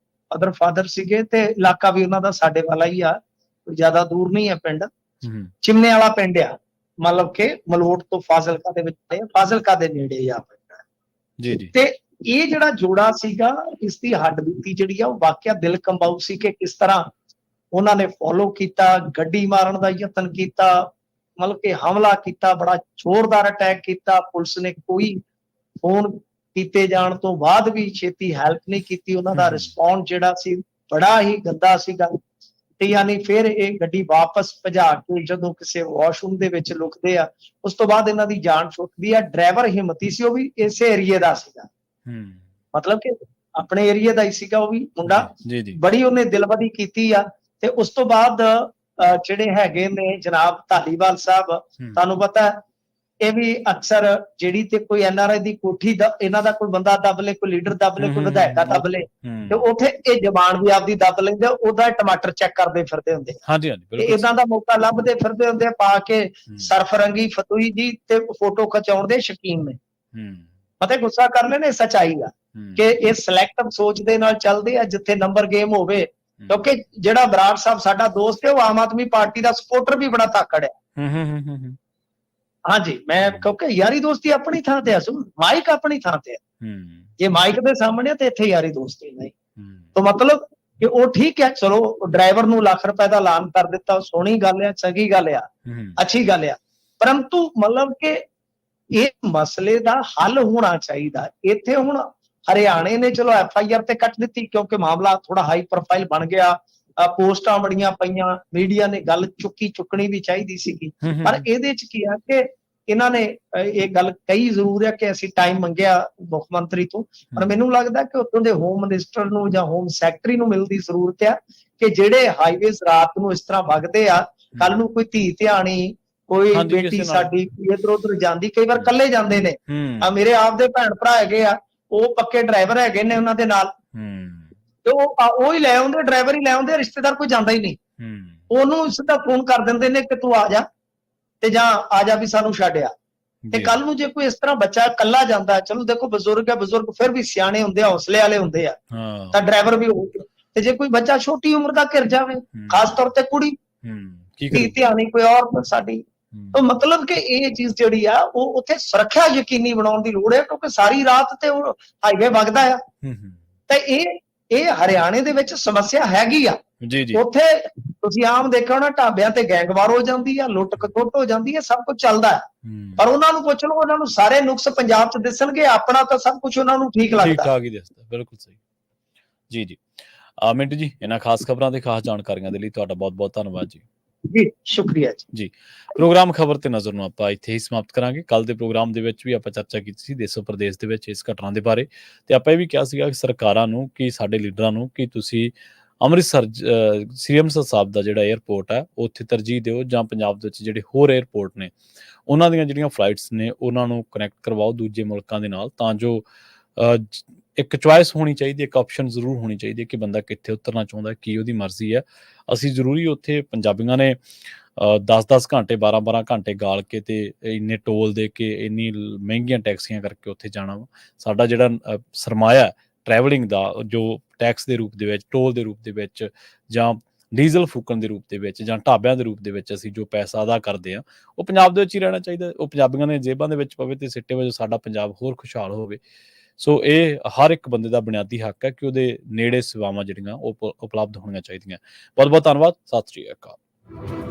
ਮਦਰ ਫਾਦਰ ਸੀਗੇ ਤੇ ਇਲਾਕਾ ਵੀ ਉਹਨਾਂ ਦਾ ਸਾਡੇ ਵਾਲਾ ਹੀ ਆ, ਕੋਈ ਜ਼ਿਆਦਾ ਦੂਰ ਨਹੀਂ ਹੈ ਪਿੰਡ, ਚਿਮਨੇ ਵਾਲਾ ਪਿੰਡ ਆ, ਮਤਲਬ ਕਿ ਮਲੋਟ ਤੋਂ ਫਾਜ਼ਿਲਕਾ ਦੇ ਵਿੱਚ, ਫਾਜ਼ਿਲਕਾ ਦੇ ਨੇੜੇ ਆ ਪਿੰਡ। ਤੇ ਇਹ ਜਿਹੜਾ ਜੋੜਾ ਸੀਗਾ, ਇਸ ਦੀ ਹੱਡਬੀਤੀ ਜਿਹੜੀ ਆ ਉਹ ਵਾਕਿਆ ਦਿਲ ਕੰਬਾਊ ਸੀ ਕਿ ਕਿਸ ਤਰ੍ਹਾਂ ਉਹਨਾਂ ਨੇ ਫੋਲੋ ਕੀਤਾ, ਗੱਡੀ ਮਾਰਨ ਦਾ ਯਤਨ ਕੀਤਾ, ਮਤਲਬ ਕਿ ਹਮਲਾ ਕੀਤਾ, ਬੜਾ ਜ਼ੋਰਦਾਰ ਅਟੈਕ ਕੀਤਾ। ਪੁਲਿਸ ਨੇ ਕੋਈ ਫੋਨ ਕੀਤੇ ਜਾਣ ਤੋਂ ਬਾਅਦ ਵੀ ਛੇਤੀ ਹੈਲਪ ਨਹੀਂ ਕੀਤੀ। ਉਹਨਾਂ ਦਾ ਰਿਸਪੌਂਸ ਜਿਹੜਾ ਸੀ ਬੜਾ ਹੀ ਗੰਦਾ ਸੀਗਾ। ਤੇ ਯਾਨੀ ਫਿਰ ਇਹ ਗੱਡੀ ਵਾਪਸ ਭਜਾ ਕੇ ਜਦੋਂ ਕਿਸੇ ਵਾਸ਼ਰੂਮ ਦੇ ਵਿੱਚ ਲੁਕਦੇ ਆ, ਉਸ ਤੋਂ ਬਾਅਦ ਇਹਨਾਂ ਦੀ ਜਾਨ ਛੁੱਟਦੀ ਆ। ਡਰਾਈਵਰ ਹਿੰਮਤੀ ਸੀ, ਉਹ ਵੀ ਇਸੇ ਏਰੀਏ ਦਾ ਸੀਗਾ, ਮਤਲਬ ਕਿ ਆਪਣੇ ਏਰੀਏ ਦਾ ਹੀ ਸੀਗਾ ਉਹ ਵੀ ਮੁੰਡਾ। ਬੜੀ ਉਹਨੇ ਦਿਲਬਦੀ ਕੀਤੀ ਆ। ਤੇ ਉਸ ਤੋਂ ਬਾਅਦ ਜਿਹੜੇ ਹੈਗੇ ਨੇ ਜਨਾਬ ਧਾਲੀਵਾਲ ਸਾਹਿਬ, ਤੁਹਾਨੂੰ ਪਤਾ ਇਹ ਵੀ ਅਕਸਰ ਜਿਹੜੀ ਤੇ ਕੋਈ NRI ਦੀ ਕੋਠੀ ਦਾ ਇਹਨਾਂ ਦਾ ਕੋਈ ਬੰਦਾ ਦੱਬ ਲੇ, ਕੋਈ ਲੀਡਰ ਦੱਬ ਲੇ, ਕੋਈ ਵਿਧਾਇਕਾ ਦੱਬ ਲੇ, ਤੇ ਉੱਥੇ ਇਹ ਜ਼ਬਾਨ ਵੀ ਆਪਦੀ ਦੱਬ ਲੈਂਦੇ, ਉਹਦਾ ਟਮਾਟਰ ਚੈੱਕ ਕਰਦੇ ਫਿਰਦੇ ਹੁੰਦੇ। ਏਦਾਂ ਦਾ ਮੌਕਾ ਲੱਭਦੇ ਫਿਰਦੇ ਹੁੰਦੇ ਪਾ ਕੇ ਸਰਫਰੰਗੀ ਫਤੂਈ ਜੀ, ਤੇ ਫੋਟੋ ਖਿਚਾਉਣ ਦੇ ਸ਼ੌਕੀਨ ਨੇ। ਪਤਾ ਗੁੱਸਾ ਕਰ ਲੈਣੇ, ਸੱਚਾਈ ਆ ਕਿ ਇਹ ਸਿਲੈਕਟਿਵ ਸੋਚ ਦੇ ਨਾਲ ਚੱਲਦੇ ਆ ਜਿੱਥੇ ਨੰਬਰ ਗੇਮ ਹੋਵੇ। ਕਿਉਂਕਿ ਜਿਹੜਾ ਬਰਾੜ ਸਾਹਿਬ ਸਾਡਾ ਦੋਸਤ ਹੈ, ਉਹ ਆਮ ਆਦਮੀ ਪਾਰਟੀ ਦਾ ਸਪੋਰਟਰ ਵੀ ਬੜਾ ਤਾਕੜ ਹੈ। ਹਾਂਜੀ, ਮੈਂ ਕਿਉਂਕਿ ਯਾਰੀ ਦੋਸਤੀ ਆਪਣੀ ਥਾਂ ਤੇ ਆ, ਮਾਈਕ ਆਪਣੀ ਥਾਂ ਤੇ ਆ। ਜੇ ਮਾਈਕ ਦੇ ਸਾਹਮਣੇ ਤੇ ਇੱਥੇ ਯਾਰੀ ਦੋਸਤੀ ਨਹੀਂ। ਤਾਂ ਮਤਲਬ ਕਿ ਉਹ ਠੀਕ ਹੈ, ਚਲੋ ਡਰਾਈਵਰ ਨੂੰ ਲੱਖ ਰੁਪਏ ਦਾ ਐਲਾਨ ਕਰ ਦਿੱਤਾ, ਸੋਹਣੀ ਗੱਲ ਆ, ਚੰਗੀ ਗੱਲ ਆ, ਅੱਛੀ ਗੱਲ ਆ। ਪਰੰਤੂ ਮਤਲਬ ਕਿ ਇਹ ਮਸਲੇ ਦਾ ਹੱਲ ਹੋਣਾ ਚਾਹੀਦਾ। ਇੱਥੇ ਹੁਣ ਹਰਿਆਣੇ ਨੇ ਚਲੋ FIR ਤੇ ਕੱਟ ਦਿੱਤੀ ਕਿਉਂਕਿ ਮਾਮਲਾ ਥੋੜਾ ਹਾਈ ਪ੍ਰੋਫਾਈਲ ਬਣ ਗਿਆ, ਪੋਸਟਾਂ ਬੜੀਆਂ ਪਈਆਂ, ਮੀਡੀਆ ਨੇ ਗੱਲ ਚੁੱਕਣੀ ਵੀ ਚਾਹੀਦੀ ਸੀਗੀ। ਪਰ ਇਹਦੇ ਚ ਕੀ ਆ ਕਿ ਇਹਨਾਂ ਨੇ ਇਹ ਗੱਲ ਕਹੀ ਜ਼ਰੂਰ ਹੈ ਕਿ ਅਸੀਂ ਟਾਈਮ ਮੰਗਿਆ ਮੁੱਖ ਮੰਤਰੀ ਤੋਂ, ਪਰ ਮੈਨੂੰ ਲੱਗਦਾ ਕਿ ਉੱਥੋਂ ਦੇ ਹੋਮ ਮਿਨਿਸਟਰ ਨੂੰ ਜਾਂ ਹੋਮ ਸੈਕਟਰੀ ਨੂੰ ਮਿਲਣ ਦੀ ਜ਼ਰੂਰਤ ਆ ਕਿ ਜਿਹੜੇ ਹਾਈਵੇਜ਼ ਰਾਤ ਨੂੰ ਇਸ ਤਰ੍ਹਾਂ ਵਗਦੇ ਆ, ਕੱਲ ਨੂੰ ਕੋਈ ਧੀ ਧਿਆਣੀ, ਕੋਈ ਬੇਟੀ ਸਾਡੀ ਇੱਧਰ ਉੱਧਰ ਜਾਂਦੀ, ਕਈ ਵਾਰ ਇਕੱਲੇ ਜਾਂਦੇ ਨੇ। ਮੇਰੇ ਆਪ ਦੇ ਭੈਣ ਭਰਾ ਹੈਗੇ ਆ, ਉਹ ਪੱਕੇ ਡਰਾਈਵਰ ਹੈਗੇ ਨੇ ਉਹਨਾਂ ਦੇ ਨਾਲ, ਤੇ ਉਹ ਹੀ ਲੈ ਆਉਂਦੇ, ਡਰਾਈਵਰ ਹੀ ਲੈ ਆਉਂਦੇ, ਰਿਸ਼ਤੇਦਾਰ ਕੋਈ ਜਾਂਦਾ ਹੀ ਨਹੀਂ। ਉਹਨੂੰ ਸਿੱਧਾ ਫੋਨ ਕਰ ਦਿੰਦੇ ਨੇ ਕਿ ਤੂੰ ਆ ਜਾ, ਤੇ ਜਾਂ ਆ ਜਾ ਵੀ ਸਾਨੂੰ ਛੱਡਿਆ। ਤੇ ਕੱਲ ਨੂੰ ਜੇ ਕੋਈ ਇਸ ਤਰ੍ਹਾਂ ਬੱਚਾ ਇਕੱਲਾ ਜਾਂਦਾ, ਚਲੋ ਦੇਖੋ ਬਜ਼ੁਰਗ ਹੈ, ਬਜ਼ੁਰਗ ਫਿਰ ਵੀ ਸਿਆਣੇ ਹੁੰਦੇ ਆ, ਹੌਸਲੇ ਵਾਲੇ ਹੁੰਦੇ ਆ, ਤਾਂ ਡਰਾਈਵਰ ਵੀ ਹੋ। ਤੇ ਜੇ ਕੋਈ ਬੱਚਾ ਛੋਟੀ ਉਮਰ ਦਾ ਘਿਰ ਜਾਵੇ, ਖਾਸ ਤੌਰ ਤੇ ਕੁੜੀ, ਧੀ ਧਿਆਣੀ ਕੋਈ ਔਰਤ ਸਾਡੀ, ਤਾਂ ਮਤਲਬ ਕਿ ਇਹ ਚੀਜ਼ ਜਿਹੜੀ ਆ ਉਹ ਉੱਥੇ ਸੁਰੱਖਿਆ ਯਕੀਨੀ ਬਣਾਉਣ ਦੀ ਲੋੜ ਹੈ, ਕਿਉਂਕਿ ਸਾਰੀ ਰਾਤ ਤੇ ਉਹ ਹਾਈਵੇ ਵਗਦਾ ਆ। ਤੇ ਇਹ ਹਰਿਆਣੇ ਦੇ ਵਿੱਚ ਸਮੱਸਿਆ ਹੈਗੀ ਆ। ਉੱਥੇ ਤੁਸੀਂ ਆਮ ਦੇਖੋ ਨਾ, ਢਾਬਿਆਂ ਤੇ ਗੈਂਗਵਾਰ ਹੋ ਜਾਂਦੀ ਆ, ਲੁੱਟ ਖਸੁੱਟ ਹੋ ਜਾਂਦੀ ਹੈ, ਸਭ ਕੁਝ ਚੱਲਦਾ ਹੈ। ਪਰ ਉਹਨਾਂ ਨੂੰ ਪੁੱਛ ਲਓ, ਉਹਨਾਂ ਨੂੰ ਸਾਰੇ ਨੁਕਸ ਪੰਜਾਬ ਚ ਦਿਸਣਗੇ, ਆਪਣਾ ਤਾਂ ਸਭ ਕੁਝ ਉਹਨਾਂ ਨੂੰ ਠੀਕ ਲੱਗਦਾ। ਬਿਲਕੁਲ ਸਹੀ ਜੀ। ਮਿੰਟੂ ਜੀ, ਇਹਨਾਂ ਖਾਸ ਖਬਰਾਂ ਤੇ ਖਾਸ ਜਾਣਕਾਰੀਆਂ ਦੇ ਲਈ ਤੁਹਾਡਾ ਬਹੁਤ ਬਹੁਤ ਧੰਨਵਾਦ ਜੀ। ਜੀ ਸ਼ੁਕਰੀਆ ਜੀ। ਪ੍ਰੋਗਰਾਮ ਖਬਰ ਤੇ ਨਜ਼ਰ ਨੂੰ ਆਪਾਂ ਇੱਥੇ ਹੀ ਸਮਾਪਤ ਕਰਾਂਗੇ। ਕੱਲ ਦੇ ਪ੍ਰੋਗਰਾਮ ਦੇ ਵਿੱਚ ਵੀ ਆਪਾਂ ਚਰਚਾ ਕੀਤੀ ਸੀ ਦੇਸੋ ਪ੍ਰਦੇਸ਼ ਦੇ ਵਿੱਚ ਇਸ ਘਟਨਾ ਦੇ ਬਾਰੇ, ਤੇ ਆਪਾਂ ਇਹ ਵੀ ਕਿਹਾ ਸੀਗਾ ਕਿ ਸਰਕਾਰਾਂ ਨੂੰ, ਕਿ ਸਾਡੇ ਲੀਡਰਾਂ ਨੂੰ, ਕਿ ਤੁਸੀਂ ਅੰਮ੍ਰਿਤਸਰ ਸ੍ਰੀ ਅੰਮ੍ਰਿਤਸਰ ਸਾਹਿਬ ਦਾ ਜਿਹੜਾ ਏਅਰਪੋਰਟ ਹੈ ਉੱਥੇ ਤਰਜੀਹ ਦਿਓ, ਜਾਂ ਪੰਜਾਬ ਦੇ ਵਿੱਚ ਜਿਹੜੇ ਹੋਰ ਏਅਰਪੋਰਟ ਨੇ ਉਹਨਾਂ ਦੀਆਂ ਜਿਹੜੀਆਂ ਫਲਾਈਟਸ ਨੇ ਉਹਨਾਂ ਨੂੰ ਕਨੈਕਟ ਕਰਵਾਓ ਦੂਜੇ ਮੁਲਕਾਂ ਦੇ ਨਾਲ, ਤਾਂ ਜੋ ਇੱਕ ਚੁਆਇਸ ਹੋਣੀ ਚਾਹੀਦੀ ਹੈ, ਇੱਕ ਆਪਸ਼ਨ ਜ਼ਰੂਰ ਹੋਣੀ ਚਾਹੀਦੀ ਹੈ ਕਿ ਬੰਦਾ ਕਿੱਥੇ ਉਤਰਨਾ ਚਾਹੁੰਦਾ, ਕੀ ਉਹਦੀ ਮਰਜ਼ੀ ਹੈ। ਅਸੀਂ ਜ਼ਰੂਰੀ ਉੱਥੇ ਪੰਜਾਬੀਆਂ ਨੇ 10-10 ਘੰਟੇ 12-12 ਘੰਟੇ ਗਾਲ ਕੇ ਤੇ ਇੰਨੇ ਟੋਲ ਦੇ ਕੇ ਇੰਨੀ ਮਹਿੰਗੀਆਂ ਟੈਕਸੀਆਂ ਕਰਕੇ ਉੱਥੇ ਜਾਣਾ ਵਾ। ਸਾਡਾ ਜਿਹੜਾ ਸਰਮਾਇਆ ਟਰੈਵਲਿੰਗ ਦਾ, ਜੋ ਟੈਕਸ ਦੇ ਰੂਪ ਦੇ ਵਿੱਚ, ਟੋਲ ਦੇ ਰੂਪ ਦੇ ਵਿੱਚ, ਜਾਂ ਡੀਜ਼ਲ ਫੂਕਣ ਦੇ ਰੂਪ ਦੇ ਵਿੱਚ, ਜਾਂ ਢਾਬਿਆਂ ਦੇ ਰੂਪ ਦੇ ਵਿੱਚ ਅਸੀਂ ਜੋ ਪੈਸਾ ਅਦਾ ਕਰਦੇ ਹਾਂ, ਉਹ ਪੰਜਾਬ ਦੇ ਵਿੱਚ ਹੀ ਰਹਿਣਾ ਚਾਹੀਦਾ। ਉਹ ਪੰਜਾਬੀਆਂ ਦੇ ਜੇਬਾਂ ਦੇ ਵਿੱਚ ਪਵੇ ਤੇ ਸਿੱਟੇ ਵਜੋਂ ਸਾਡਾ ਪੰਜਾਬ ਹੋਰ ਖੁਸ਼ਹਾਲ ਹੋਵੇ। ਸੋ ਇਹ ਹਰ ਇੱਕ ਬੰਦੇ ਦਾ ਬੁਨਿਆਦੀ ਹੱਕ ਹੈ ਕਿ ਉਹਦੇ ਨੇੜੇ ਸੇਵਾਵਾਂ ਜਿਹੜੀਆਂ ਉਹ ਉਪਲਬਧ ਹੋਣੀਆਂ ਚਾਹੀਦੀਆਂ। ਬਹੁਤ ਬਹੁਤ ਧੰਨਵਾਦ। ਸਤਿ ਸ਼੍ਰੀ ਅਕਾਲ।